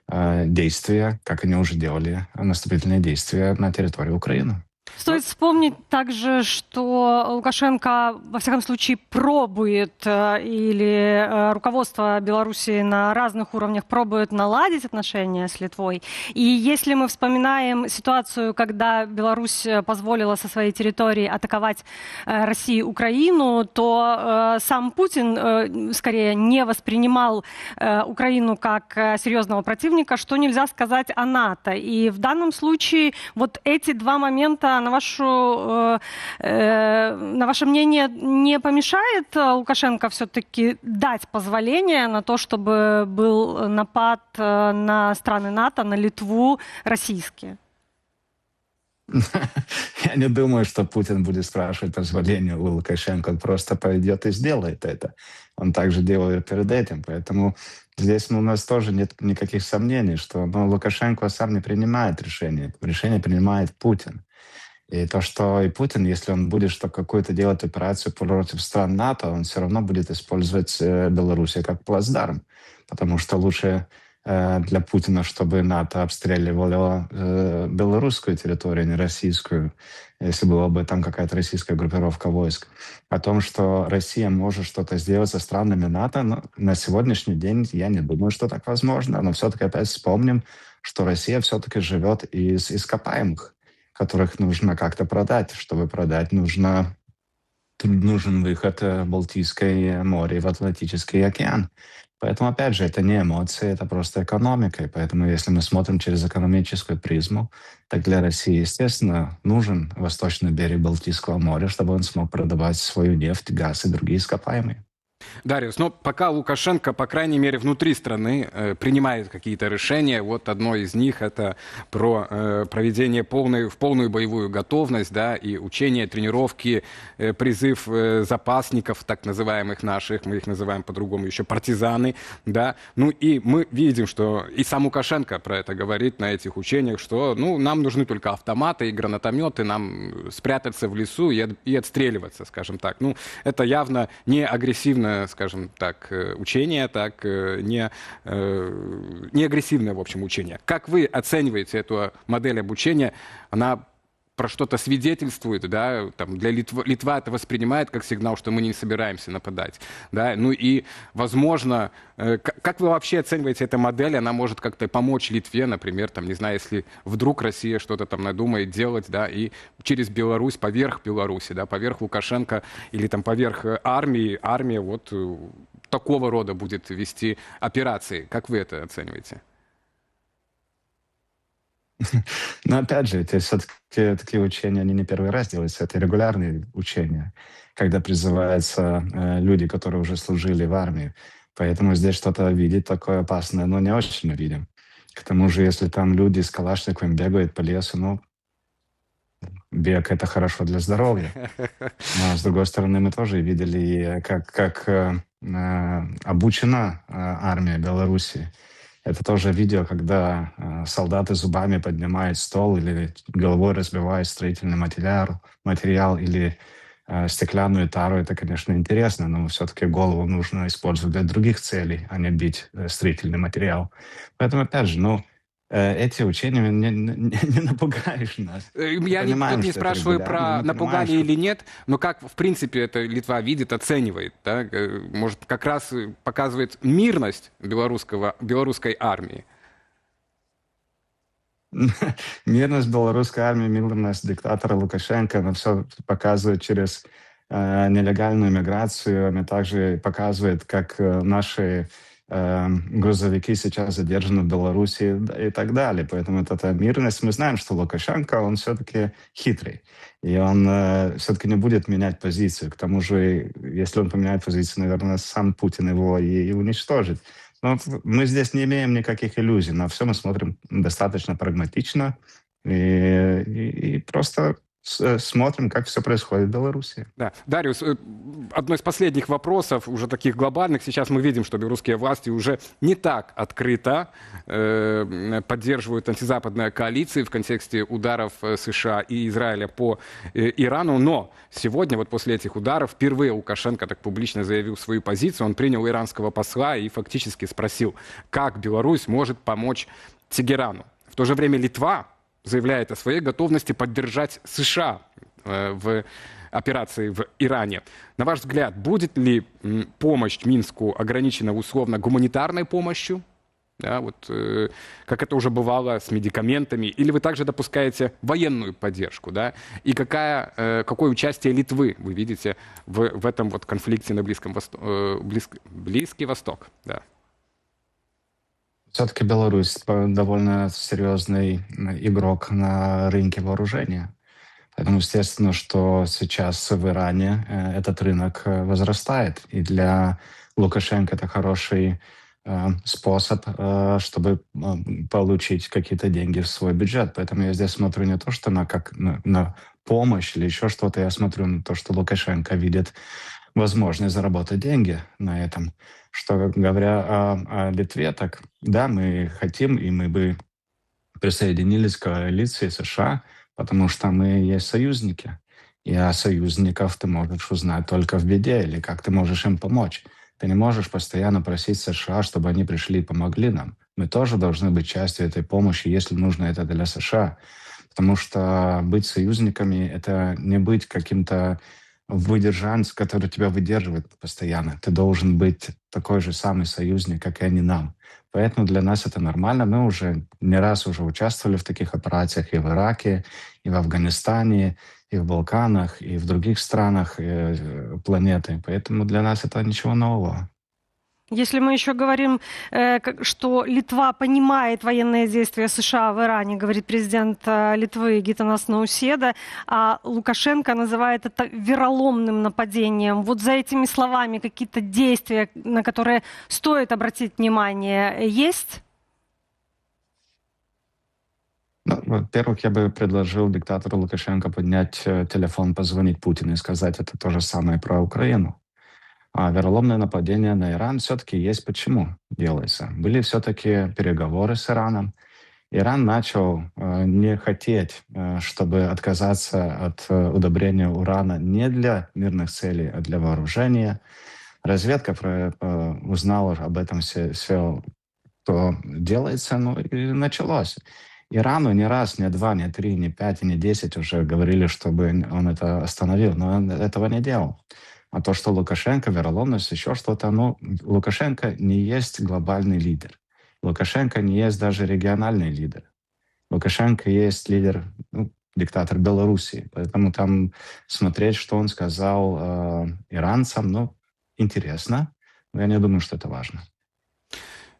действия, как они уже делали, наступительные действия на территории Украины. Стоит вспомнить также, что Лукашенко, во всяком случае, пробует, или руководство Беларуси на разных уровнях пробует наладить отношения с Литвой. И если мы вспоминаем ситуацию, когда Беларусь позволила со своей территории атаковать Россию и Украину, то сам Путин, скорее, не воспринимал Украину как серьезного противника, что нельзя сказать о НАТО. И в данном случае вот эти два момента, на ваше мнение, не помешает Лукашенко все-таки дать позволение на то, чтобы был напад на страны НАТО, на Литву, российские? Я не думаю, что Путин будет спрашивать позволения у Лукашенко. Он просто пойдет и сделает это. Он также делает перед этим. Поэтому здесь у нас тоже нет никаких сомнений, что Лукашенко сам не принимает решение. Решение принимает Путин. И то, что и Путин, если он будет какую-то делать операцию против стран НАТО, он все равно будет использовать Беларусь как плацдарм. Потому что лучше для Путина, чтобы НАТО обстреливало белорусскую территорию, а не российскую, если была бы там какая-то российская группировка войск. О том, что Россия может что-то сделать со странами НАТО, но на сегодняшний день я не думаю, что так возможно. Но все-таки опять вспомним, что Россия все-таки живет из ископаемых, которых нужно как-то продать. Чтобы продать, нужен выход в Балтийское море и в Атлантический океан. Поэтому, опять же, это не эмоции, это просто экономика. И поэтому, если мы смотрим через экономическую призму, так для России, естественно, нужен восточный берег Балтийского моря, чтобы он смог продавать свою нефть, газ и другие ископаемые. Дариус, но пока Лукашенко, по крайней мере, внутри страны принимает какие-то решения, вот одно из них это про проведение в полную боевую готовность, да, и учения, тренировки, призыв запасников, так называемых наших, мы их называем по-другому еще партизаны, да, ну и мы видим, что и сам Лукашенко про это говорит на этих учениях, что, ну, нам нужны только автоматы и гранатометы, нам спрятаться в лесу и отстреливаться, скажем так. Ну, это явно не агрессивно, скажем так, учение, так не агрессивное, в общем, учение. Как вы оцениваете эту модель обучения? Она про что-то свидетельствует, да, там, для Литва это воспринимает как сигнал, что мы не собираемся нападать, да, ну и, возможно, как вы вообще оцениваете эту модель, она может как-то помочь Литве, например, там, не знаю, если вдруг Россия что-то там надумает делать, да, и через Беларусь, поверх Беларуси, да, поверх Лукашенко или там поверх армия вот такого рода будет вести операции, как вы это оцениваете? Но опять же, это все-таки такие учения, они не первый раз делаются, это регулярные учения, когда призываются люди, которые уже служили в армии. Поэтому здесь что-то видеть такое опасное, но не очень мы видим. К тому же, если там люди с калашниковым бегают по лесу, ну, бег — это хорошо для здоровья. Но, с другой стороны, мы тоже видели, как обучена армия Беларуси. Это тоже видео, когда солдаты зубами поднимают стол или головой разбивают строительный материал или стеклянную тару. Это, конечно, интересно, но все-таки голову нужно использовать для других целей, а не бить строительный материал. Поэтому, опять же, эти учения не напугаешь нас. Я не спрашиваю про напугали или нет, но как, в принципе, это Литва видит, оценивает, да? Может, как раз показывает мирность белорусской армии. Мирность белорусской армии, мирность диктатора Лукашенко, она все показывает через нелегальную миграцию, она также показывает, как наши грузовики сейчас задержаны в Беларуси и так далее. Поэтому эта мирность, мы знаем, что Лукашенко, он все-таки хитрый. И он все-таки не будет менять позицию. К тому же, если он поменяет позицию, наверное, сам Путин его и уничтожит. Но мы здесь не имеем никаких иллюзий. На все мы смотрим достаточно прагматично и просто смотрим, как все происходит в Беларуси. Да. Дариус, одно из последних вопросов, уже таких глобальных. Сейчас мы видим, что белорусские власти уже не так открыто поддерживают антизападные коалиции в контексте ударов США и Израиля по Ирану. Но сегодня, вот после этих ударов, впервые Лукашенко так публично заявил свою позицию. Он принял иранского посла и фактически спросил, как Беларусь может помочь Тегерану. В то же время Литва заявляет о своей готовности поддержать США в операции в Иране. На ваш взгляд, будет ли помощь Минску ограничена условно гуманитарной помощью, да, вот, как это уже бывало с медикаментами, или вы также допускаете военную поддержку? Да? И какое участие Литвы вы видите в этом вот конфликте на Близкий Восток? Да. Все-таки Беларусь довольно серьезный игрок на рынке вооружения. Поэтому, естественно, что сейчас в Иране этот рынок возрастает. И для Лукашенко это хороший способ, чтобы получить какие-то деньги в свой бюджет. Поэтому я здесь смотрю не то, что на помощь или еще что-то. Я смотрю на то, что Лукашенко видит возможность заработать деньги на этом. Что говоря о Литве, так да, мы хотим, и мы бы присоединились к коалиции США, потому что мы есть союзники. И о союзников ты можешь узнать только в беде, или как ты можешь им помочь. Ты не можешь постоянно просить США, чтобы они пришли и помогли нам. Мы тоже должны быть частью этой помощи, если нужно это для США. Потому что быть союзниками — это не быть каким-то выдержанцем, который тебя выдерживает постоянно. Ты должен быть такой же самый союзник, как и они нам. Поэтому для нас это нормально. Мы уже не раз уже участвовали в таких операциях и в Ираке, и в Афганистане, и в Балканах, и в других странах планеты. Поэтому для нас это ничего нового. Если мы еще говорим, что Литва понимает военные действия США в Иране, говорит президент Литвы Гитанас Науседа, а Лукашенко называет это вероломным нападением. Вот за этими словами какие-то действия, на которые стоит обратить внимание, есть? Ну, во-первых, я бы предложил диктатору Лукашенко поднять телефон, позвонить Путину и сказать это то же самое про Украину. А вероломное нападение на Иран все-таки есть. Почему делается? Были все-таки переговоры с Ираном. Иран начал не хотеть, чтобы отказаться от удобрения урана не для мирных целей, а для вооружения. Разведка узнала об этом все, что делается, ну и началось. Ирану не раз, не два, не три, не пять, не 10 уже говорили, чтобы он это остановил, но он этого не делал. А то, что Лукашенко, вероломность, еще что-то, ну, Лукашенко не есть глобальный лидер. Лукашенко не есть даже региональный лидер. Лукашенко есть лидер, диктатор Белоруссии. Поэтому там смотреть, что он сказал иранцам, ну, интересно. Но я не думаю, что это важно.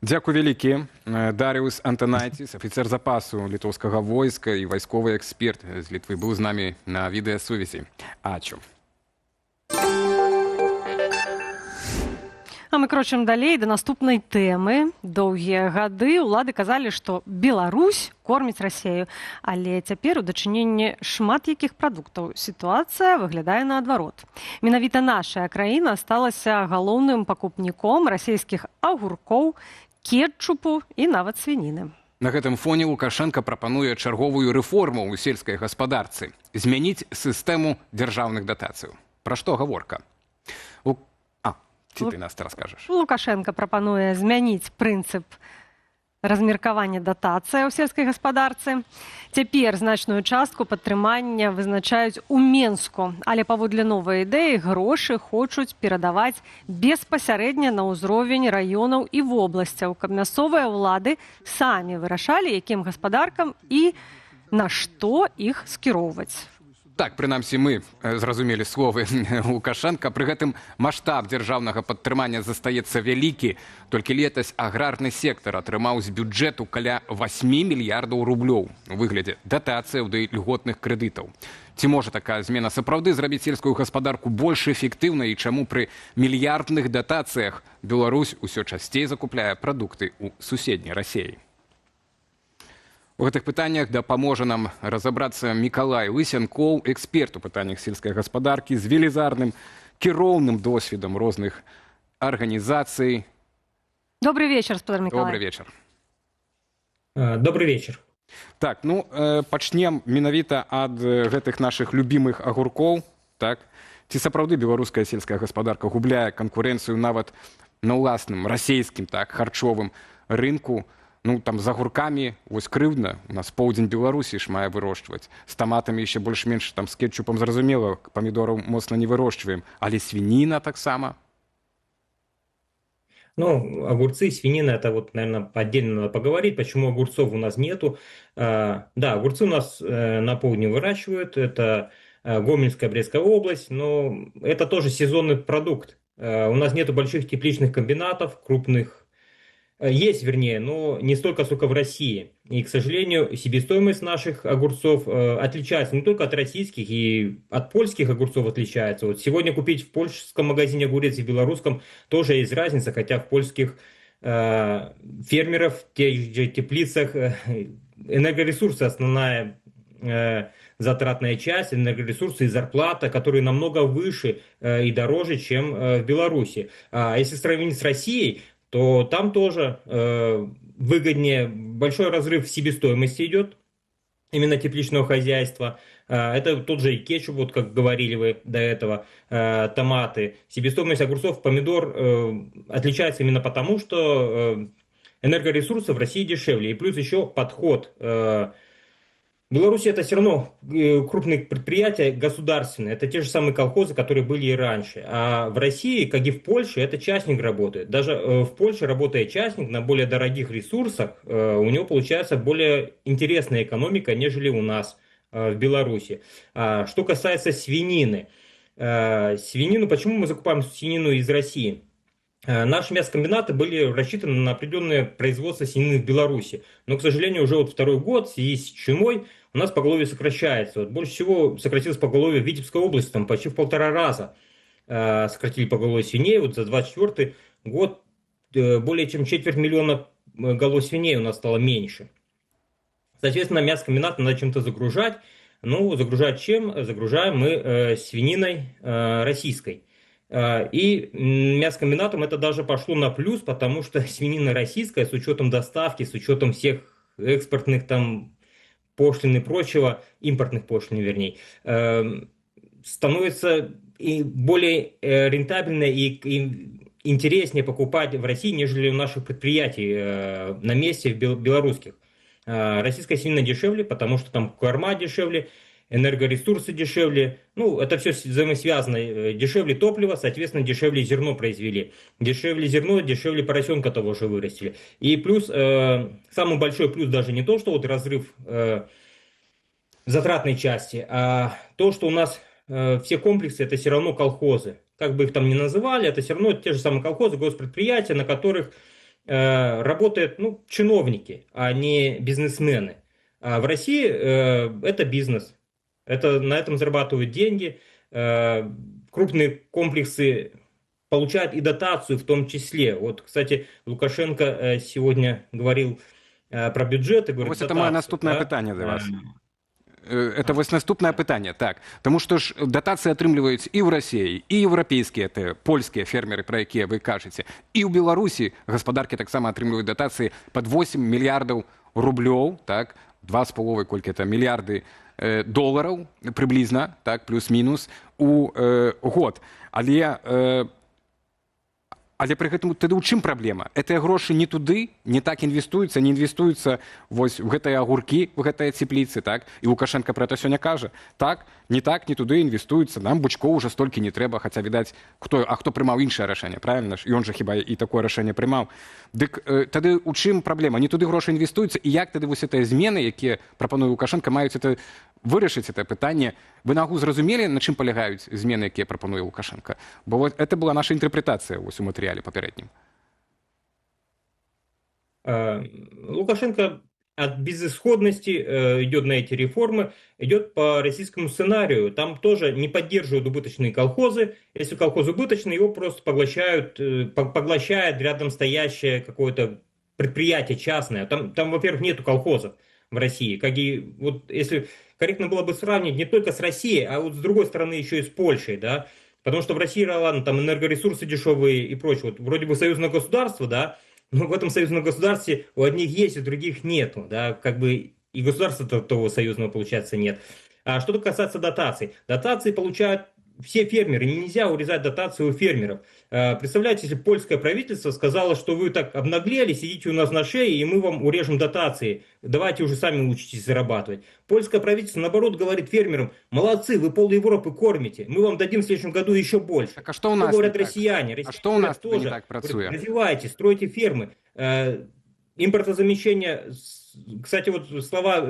Дзякуй вялікі. Дарыус Антанайціс, афіцер запасу літоўскага войска і вайсковы эксперт з Літвы, быў з намі на відэасувязі. Ачу. А мы крочым далей да наступнай тэмы. Доўгія гады ўлады казалі, што Беларусь корміць Расею, але цяпер у дачыненні шмат якіх прадуктаў сітуацыя выглядае наадварот. Менавіта наша краіна сталася галоўным пакупніком расійскіх агуркоў, кетчупу і нават свініны. На гэтым фоне Лукашенко прапануе чарговую рэформу ў сельскай гаспадарцы, змяніць сістэму дзяржаўных датацыяў. Пра што гаворка? Ці ты нас раскажаш? Лукашенко прапануе змяніць прынцып размеркавання датацыяў у сельскай гаспадарцы. Цяпер значную частку падтрымання вызначаюць у Менску, але паводле новай ідэі грошы хочуць перадаваць беспасярэдня на ўзровень раёнаў і вобласцяў, каб мясцовыя ўлады самі вырашалі, якім гаспадаркам і на што іх скіроўваць. Так, прынамсі, мы зразумелі словы Лукашенка. Пры гэтым маштаб дзяржаўнага падтрымання застаецца вялікі. Толькі летась аграрны сектар атрымаў з бюджэту каля 8 мільярдаў рублёў у выглядзе датацыяў ды льготных крэдытаў. Ці можа такая змена сапраўды зрабіць сельскую гаспадарку больш эфектыўнай і чаму пры мільярдных датацыях Беларусь усё часцей закупляе прадукты ў суседняй Расеі? У гэтых пытаннях дапаможа нам разабрацца Мікалай Лысянкоў, эксперт у пытаннях сельскай гаспадаркі з велізарным кіроўным досведам розных арганізацый. Добрый вечер, спадар Мікалай. Добрый вечер. Добрый вечер. Так, ну, пачнем менавіта ад гэтых нашых любімых агуркоў. Так? Ці сапраўды беларуская сельская гаспадарка губляе канкурэнцыю нават на ўласным расейскім, так, харчовым рынку? Ну, там з агуркамі, вось крыўдна, у нас поўдзень Беларусі ж мае вырошчваць. З таматамі яшчэ больш-менш, там з кетчупам зразумела, памідораў моцна не вырошчваем. Але свініна таксама? Ну, огурцы, свинина, это вот, наверное, отдельно надо поговорить, почему огурцов у нас нету. Да, огурцы у нас на полдне выращивают, это Гомельская, Брестская область, но это тоже сезонный продукт. У нас нету больших тепличных комбинатов, крупных. Есть, вернее, но не столько, сколько в России. И, к сожалению, себестоимость наших огурцов отличается не только от российских, и от польских огурцов отличается. Вот сегодня купить в польском магазине огурец и в белорусском тоже есть разница, хотя в польских фермеров, в тех же теплицах энергоресурсы основная затратная часть, энергоресурсы и зарплата, которые намного выше и дороже, чем в Беларуси. А если сравнить с Россией, то там тоже выгоднее, большой разрыв в себестоимости идет, именно тепличного хозяйства. Это тот же и кетчуп, вот как говорили вы до этого, томаты. Себестоимость огурцов, помидор отличается именно потому, что энергоресурсы в России дешевле. И плюс еще подход. Беларусь это все равно крупные предприятия государственные. Это те же самые колхозы, которые были и раньше. А в России, как и в Польше, это частник работает. Даже в Польше, работая частник на более дорогих ресурсах, у него получается более интересная экономика, нежели у нас в Беларуси. Что касается свинины. Свинину, почему мы закупаем свинину из России? Наши мясокомбинаты были рассчитаны на определенное производство свинины в Беларуси. Но, к сожалению, уже вот второй год в связи с чумой у нас поголовье сокращается. Вот больше всего сократилось поголовье в Витебской области, там почти в 1,5 раза сократили поголовье свиней. Вот за 2024 год более чем 250 000 голов свиней у нас стало меньше. Соответственно, мясокомбинат надо чем-то загружать. Ну, загружать чем? Загружаем мы свининой российской. И мясокомбинатам это даже пошло на плюс, потому что свинина российская, с учетом доставки, с учетом всех экспортных там пошлин и прочего, импортных пошлин, вернее, становится и более рентабельно и интереснее покупать в России, нежели у наших предприятий на месте белорусских. Российская свинина дешевле, потому что там корма дешевле, энергоресурсы дешевле, ну, это все взаимосвязано. Дешевле топливо, соответственно, дешевле зерно произвели. Дешевле зерно, дешевле поросенка того же вырастили. И плюс, самый большой плюс даже не то, что вот разрыв затратной части, а то, что у нас все комплексы это все равно колхозы. Как бы их там ни называли, это все равно те же самые колхозы, госпредприятия, на которых работают чиновники, а не бизнесмены. А в России это бизнес. Это, на этом зарабатывают деньги. Крупные комплексы получают и дотацию в том числе. Вот, кстати, Лукашенко сегодня говорил про бюджет. И говорит, вот это моє наступне питання до вас. Это вось наступнае пытанне, так. Таму што ж датацыі атрымліваюць і ў Расіі, і еўрапейскія, польскія фермеры, пра якія вы кажаце. І ў Беларусі гаспадаркі таксама атрымліваюць датацыі пад 8 мільярдаў рублёў, так, 2,5 колькі это мільярды долараў прыблізна, так, плюс-мінус у год. Але пры гэтым тады ў чым праблема? Гэтыя грошы не туды, не так інвестуюцца, не інвестуюцца вось у гэтыя агуркі, у гэтыя цепліцы, так? І Лукашенко пра гэта сёння кажа. Так, не туды інвестуюцца, нам бучкоў уже столькі не трэба, хаця, відаць, хто прымаў іншае рашэнне, правильно ж? І он жа хіба і такое рашэнне прымаў. Дык тады ў чым праблема? Не туды грошы інвестуюцца, і як тады вось гэтыя змены, якія прапануе Лукашенко, маюць это вырашыць это пытанне? Вы нагу зразумелі, на чым палягаюць змены, якія прапануе Лукашенко? Бо вот это была наша інтэрпрэтацыя вось у матэрыяле папярэднім. Лукашенко от безысходности идет на эти реформы, идет по российскому сценарию. Там тоже не поддерживают убыточные колхозы. Если колхоз убыточный, его просто поглощает рядом стоящее какое-то предприятие частное. Там во-первых, нету колхозов в России. Как и, вот, если корректно было бы сравнить не только с Россией, а вот с другой стороны еще и с Польшей, да, потому что в России, ладно, там энергоресурсы дешевые и прочее, вот, вроде бы союзное государство, да, но в этом союзном государстве у одних есть, у других нету, да, как бы и государства того союзного, получается, нет. А что касается дотаций, дотации получают все фермеры, нельзя урезать дотации у фермеров. Представляете, если польское правительство сказало, что вы так обнаглели, сидите у нас на шее, и мы вам урежем дотации, давайте уже сами учитесь зарабатывать. Польское правительство, наоборот, говорит фермерам: молодцы, вы пол Европы кормите, мы вам дадим в следующем году еще больше. Так, а что у нас говорят россияне? А что у нас тоже не так працуе? Развивайте, стройте фермы. Импортозамещение, кстати, вот слова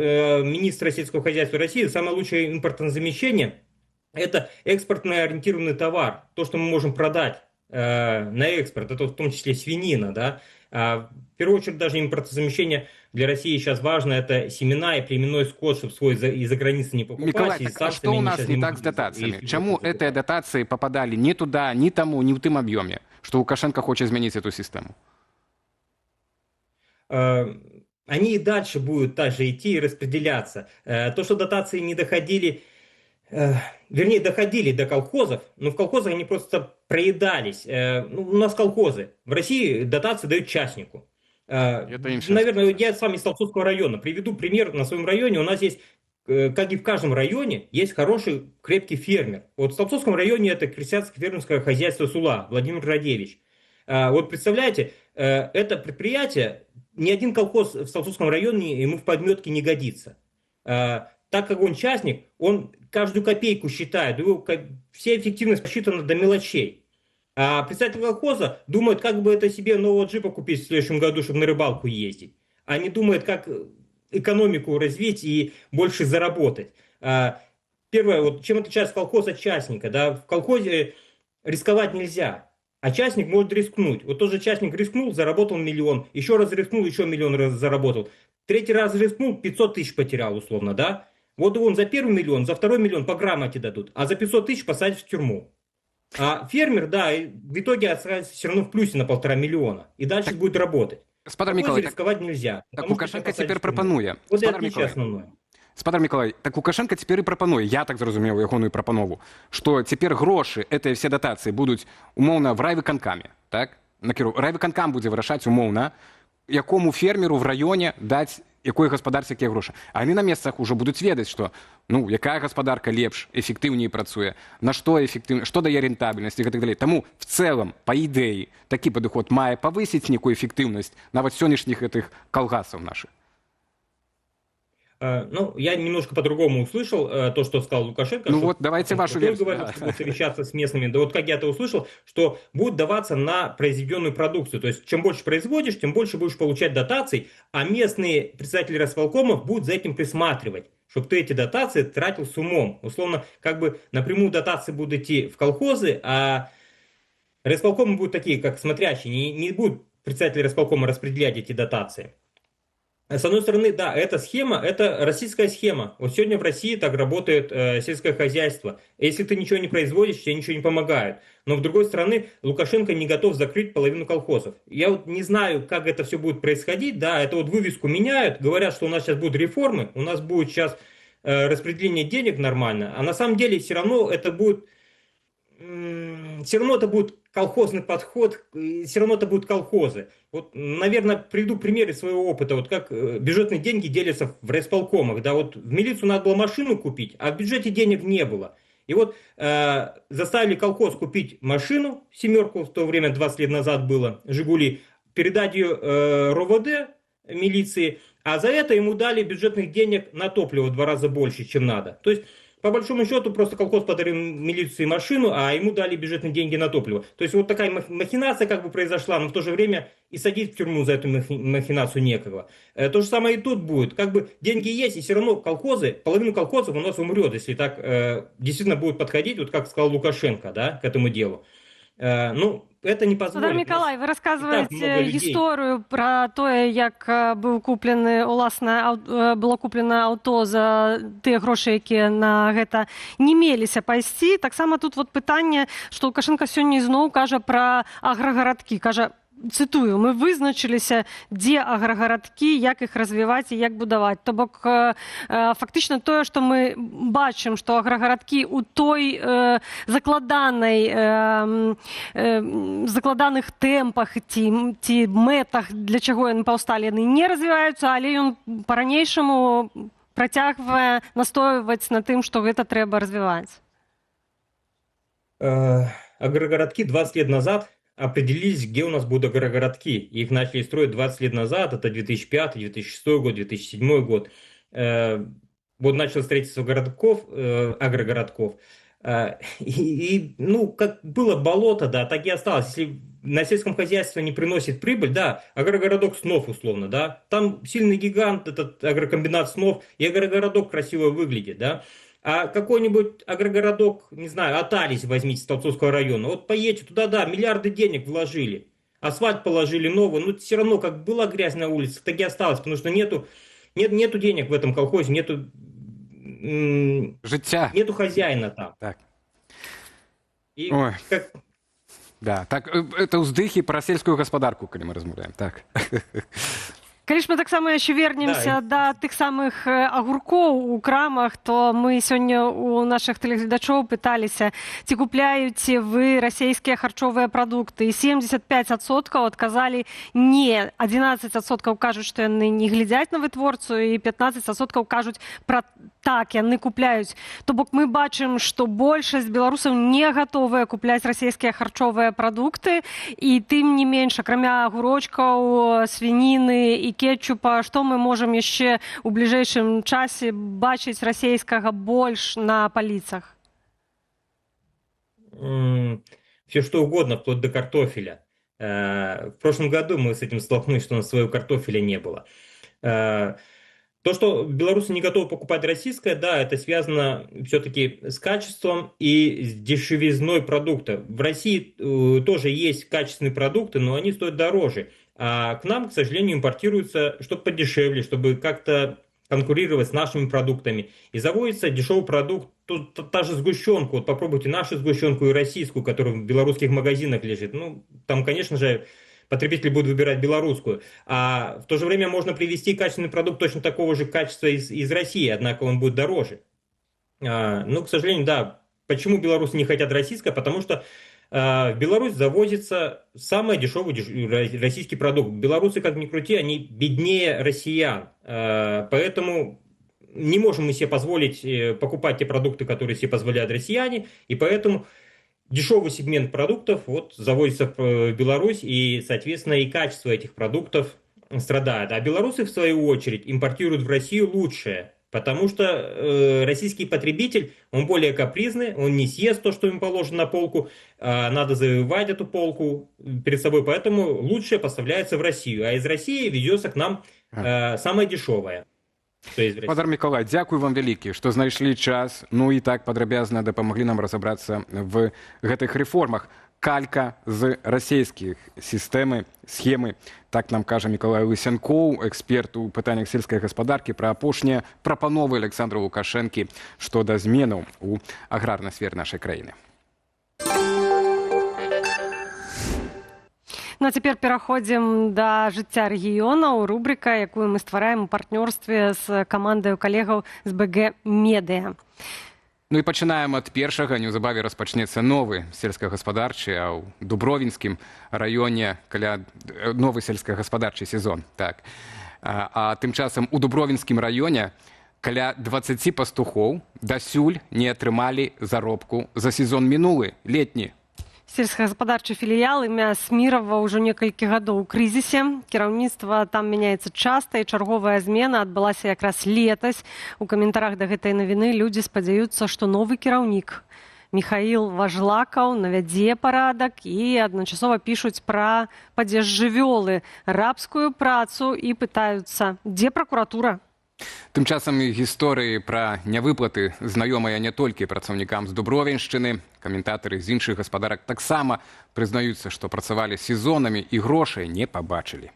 министра сельского хозяйства России, самое лучшее импортозамещение — это экспортно ориентированный товар, то, что мы можем продать на экспорт, это в том числе свинина, да. В первую очередь даже импортозамещение для России сейчас важно, это семена и племенной скот, чтобы свой из-за границы не покупать. Миколай, так, а что у нас не так с дотациями? Чему эти дотации попадали не туда, ни тому, ни в том объеме, что Лукашенко хочет изменить эту систему? Они и дальше будут также идти и распределяться. То, что дотации не доходили, вернее, доходили до колхозов, но в колхозах они просто проедались. У нас колхозы. В России дотации дают частнику. Наверное, я сам из Толстовского района. Приведу пример. На своем районе у нас есть, как и в каждом районе, есть хороший, крепкий фермер. Вот в Толстовском районе это крестьянско-фермерское хозяйство Сула, Владимир Радевич. Вот представляете, это предприятие ни один колхоз в Столцовском районе ему в подметке не годится. Так как он частник, он каждую копейку считает, вся эффективность посчитана до мелочей. А представитель колхоза думает, как бы это себе нового джипа купить в следующем году, чтобы на рыбалку ездить. А не думает, как экономику развить и больше заработать. Первое, вот, чем отличается колхоз от частника? Да? В колхозе рисковать нельзя, а частник может рискнуть. Вот тот же частник рискнул, заработал 1 миллион, еще раз рискнул, еще 1 миллион заработал. Третий раз рискнул, 500 тысяч потерял условно, да? Вот он за 1 миллион, за 2 миллион по грамоте дадут, а за 500 тысяч посадят в тюрьму. А фермер, да, в итоге остается все равно в плюсе на 1,5 миллиона. И дальше будет работать. Спадар Миколай, рисковать нельзя. Так Лукашенко теперь прапануе. Вот это отличие основное. Спадар Миколай, так Лукашенко теперь і прапануе, я так зразумеў ягоную прапанову, што цяпер грошы, гэтыя все датацыі будуць умоўна в райвыканкаме, так? Райвыканкам будзе вырашаць умоўна, якому фермеру в раёне даць якой гаспадарцы якія грошы. А яны на месцах ўжо будуць ведаць, што ну, якая гаспадарка лепш, эфектыўней працуе, на што эфектыўна, што дае рентабельнасць і гэтак далей. Таму в цэлым, па ідэі, такі падыход мае павысіць некую эфектыўнасць нават сённяшніх гэтых калгасаў нашых. Ну, я немножко по-другому услышал то, что сказал Лукашенко. Ну вот, давайте вашу версию. Говорит, что будет совещаться с местными. Да вот как я это услышал, что будет даваться на произведенную продукцию. То есть, чем больше производишь, тем больше будешь получать дотаций, а местные представители райисполкомов будут за этим присматривать, чтобы ты эти дотации тратил с умом. Условно, как бы напрямую дотации будут идти в колхозы, а райисполкомы будут такие, как смотрящие, не будут представители райисполкома распределять эти дотации. С одной стороны, да, эта схема, это российская схема. Вот сегодня в России так работает сельское хозяйство. Если ты ничего не производишь, тебе ничего не помогает. Но, с другой стороны, Лукашенко не готов закрыть половину колхозов. Я вот не знаю, как это все будет происходить. Да, это вот вывеску меняют, говорят, что у нас сейчас будут реформы, у нас будет сейчас распределение денег нормально. А на самом деле все равно это будет колхозный подход, все равно это будут колхозы. Вот, наверное, приведу примеры своего опыта, вот как бюджетные деньги делятся в райисполкомах. Да, вот в милицию надо было машину купить, а в бюджете денег не было. И вот заставили колхоз купить машину, 7-ку, в то время 20 лет назад было, «Жигули», передать ее РОВД, милиции, а за это ему дали бюджетных денег на топливо в 2 раза больше, чем надо. То есть, по большому счету, просто колхоз подарил милиции машину, а ему дали бюджетные деньги на топливо. То есть вот такая махинация как бы произошла, но в то же время и садить в тюрьму за эту махинацию некого. То же самое и тут будет. Как бы деньги есть, и все равно колхозы, половину колхозов у нас умрет, если так действительно будет подходить, вот как сказал Лукашенко, да, к этому делу. Ну, это не позволит. Спадар Миколай, вы рассказываете историю про то, как было куплено аўто за тыя грошы, якія на гэта не меліся пайсці. Таксама тут вот пытанне, што Лукашенко сёння ізноў кажа пра аграгарадкі, кажа, цитую, мы вызначыліся, дзе аграгарадкі, як іх развіваць і як будаваць. То бок фактычна тое, што мы бачым, што аграгарадкі ў той закладаных тэмпах ці мэтах, для чаго яны паўсталі, яны не развіваюцца, але ён па-ранейшаму працягвае настойваць на тым, што гэта трэба развіваць. Аграгарадкі 20 лет назад определились, где у нас будут агрогородки. Их начали строить 20 лет назад, это 2005, 2006 год, 2007 год. Вот началось строительство агрогородков. Ну, как было болото, да, так и осталось. Если на сельском хозяйстве не приносит прибыль, да, агрогородок снов условно, да, там сильный гигант, этот агрокомбинат снов, и агрогородок красиво выглядит, да. А какой-нибудь агрогородок, не знаю, Аталис возьмите, Столцовского района, вот поедете туда, да, миллиарды денег вложили, асфальт положили новый, но все равно, как была грязь на улице, так и осталось, потому что нету денег в этом колхозе, нету життя, нету хозяина там. Так. И ой. Как... Да, так, это уздыхи про сельскую господарку, когда мы размовляем, так. Калі ж мы таксама яшчэ вернемся да тых самых агуркоў у крамах, то мы сёння у нашых тэлегледачоў пыталіся, ці купляеце вы расійскія харчовыя прадукты, і 75% адказалі не, 11% кажуць, што яны не глядзяць на вытворцу, і 15% кажуць пра Так, яны купляюць. То бок мы бачым, што большасць беларусаў не гатовыя купляць расійскія харчовыя прадукты, і тым не менш, акрамя агурочкаў, свініны і кетчупа, што мы можам яшчэ ў бліжэйшым часе бачыць расійскага больш на паліцах? Все что угодно, вплоть до картофеля. В прошлом году мы с этим столкнулись, что у нас своего картофеля не было. То, что белорусы не готовы покупать российское, да, это связано все-таки с качеством и с дешевизной продукта. В России тоже есть качественные продукты, но они стоят дороже. А к нам, к сожалению, импортируется что-то подешевле, чтобы как-то конкурировать с нашими продуктами. И заводится дешевый продукт, та же сгущенка. Вот попробуйте нашу сгущенку и российскую, которая в белорусских магазинах лежит. Ну, там, конечно же, потребители будут выбирать белорусскую. А в то же время можно привезти качественный продукт точно такого же качества из России, однако он будет дороже. Ну, к сожалению, да. Почему белорусы не хотят российское? Потому что в Беларусь завозится самый дешевый российский продукт. Белорусы, как ни крути, они беднее россиян. Поэтому не можем мы себе позволить покупать те продукты, которые себе позволяют россияне. И поэтому дешевый сегмент продуктов вот завозится в Беларусь, и, соответственно, и качество этих продуктов страдает. А белорусы, в свою очередь, импортируют в Россию лучшее, потому что российский потребитель, он более капризный, он не съест то, что им положено на полку, надо завоевать эту полку перед собой, поэтому лучшее поставляется в Россию, а из России везется к нам самое дешевое. Спадар Миколай, дзякуй вам вялікі, што знайшлі час, ну і так падрабязна дапамаглі нам разабрацца в гэтых рэформах. Калька з расійскіх сістэмы, схемы, так нам кажа Міколай Лысянкоў, эксперт у пытаннях сельскай гаспадаркі, пра апошнія прапановы Александра Лукашэнкі што да зменаў у аграрнай сферы нашай краіны. Ну а цяпер пераходзім да жыцця рэгіёнаў, рубрыка, якую мы ствараем у партнёрстве з камандай калегаў з БГ Медыа. Ну і пачынаем ад першага, неўзабаве распачнецца новы сельскагаспадарчы, а ў Дубровінскім раёне новы сельскагаспадарчы сезон. Так. А тым часам у Дубровінскім раёне каля 20 пастухоў дасюль не атрымалі заробку за сезон мінулы, летні. Сельскагаспадарчы філіял імя Смірава ўжо некалькі гадоў у крызісе. Кіраўніцтва там мяняецца часта, і чарговая змена адбылася якраз летась. У каментарах да гэтай навіны людзі спадзяюцца, што новы кіраўнік Міхаіл Важлакаў навядзе парадак, і адначасова пішуць пра падзеж жывёлы, рабскую працу і пытаюцца, дзе пракуратура? Тым часам гісторыі пра нявыплаты знаёмыя не толькі працаўнікам з Дубровіншчыны. Каментатары з іншых гаспадарак таксама прызнаюцца, што працавалі сезонамі і грошай не пабачылі.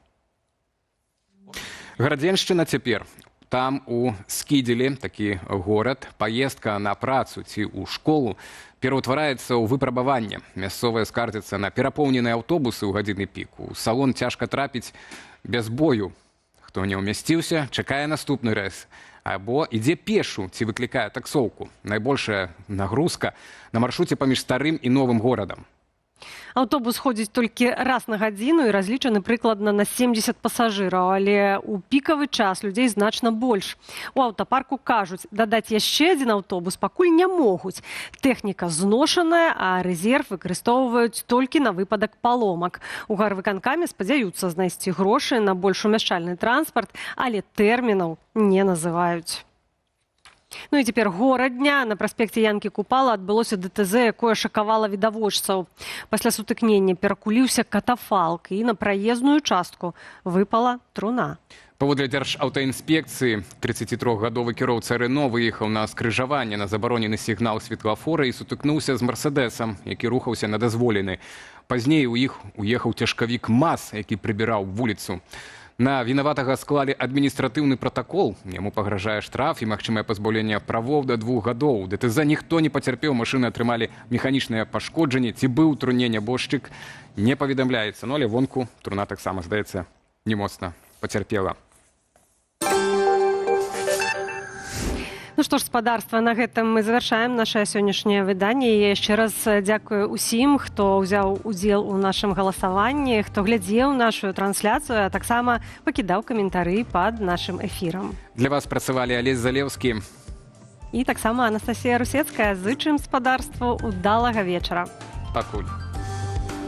Гарадзеншчына цяпер. Там у Скідзелі, такі горад, паездка на працу ці ў школу пераўтвараецца ў выпрабаванне. Мясцовыя скардзяцца на перапоўненыя аўтобусы ў гадзіны пік. У салон цяжка трапіць без бою. Хто не ўмясціўся, чакае наступны рэйс. Або ідзе пешу ці выклікае таксоўку. Найбольшая нагрузка на маршруце паміж старым і новым горадам. Аўтобус ходзіць толькі раз на гадзіну і разлічаны прыкладна на 70 пасажыраў, але ў пікавы час людзей значна больш. У аўтапарку кажуць, дадаць яшчэ адзін аўтобус пакуль не могуць. Тэхніка зношаная, а рэзерв выкарыстоўваюць толькі на выпадак паломак. У гарвыканкаме спадзяюцца знайсці грошы на больш умяшчальны транспарт, але тэрмінаў не называюць. Ну і цяпер гора дня. На праспекце Янкі Купала адбылося ДТЗ, якое шакавала відавочцаў. Пасля сутыкнення перакуліўся катафалк, і на праезную частку выпала труна. Паводле Дзяржаўтаінспекцыі, 33-гадовы кіроўца Рено выехаў на скрыжаванне на забаронены сігнал светлафора і сутыкнуўся з Мерседесам, які рухаўся на дазволены. Пазней у іх уехаў цяжкавік МАЗ, які прыбіраў вуліцу. На вінаватага склалі адміністратыўны пратакол. Яму пагражае штраф і магчымае пазбаўленне правоў да 2 гадоў. ДТЗ ніхто не пацярпеў, машыны атрымалі механічныя пашкоджанні. Ці быў у труне нябожчык, не паведамляецца. Ну, але вонку труна таксама, здаецца, не моцна пацярпела. Ну што ж, спадарства, на гэтым мы завяршаем наше сённяшняе выданне. Я яшчэ раз дзякую ўсім, хто ўзяў удзел у нашым галасаванні, хто глядзеў нашу трансляцыю, а таксама пакідаў каментары пад нашым эфірам. Для вас працавалі Алесь Залеўскі І таксама Анастасія Русецкая. Зычым спадарству удалага вечара. Пакуль.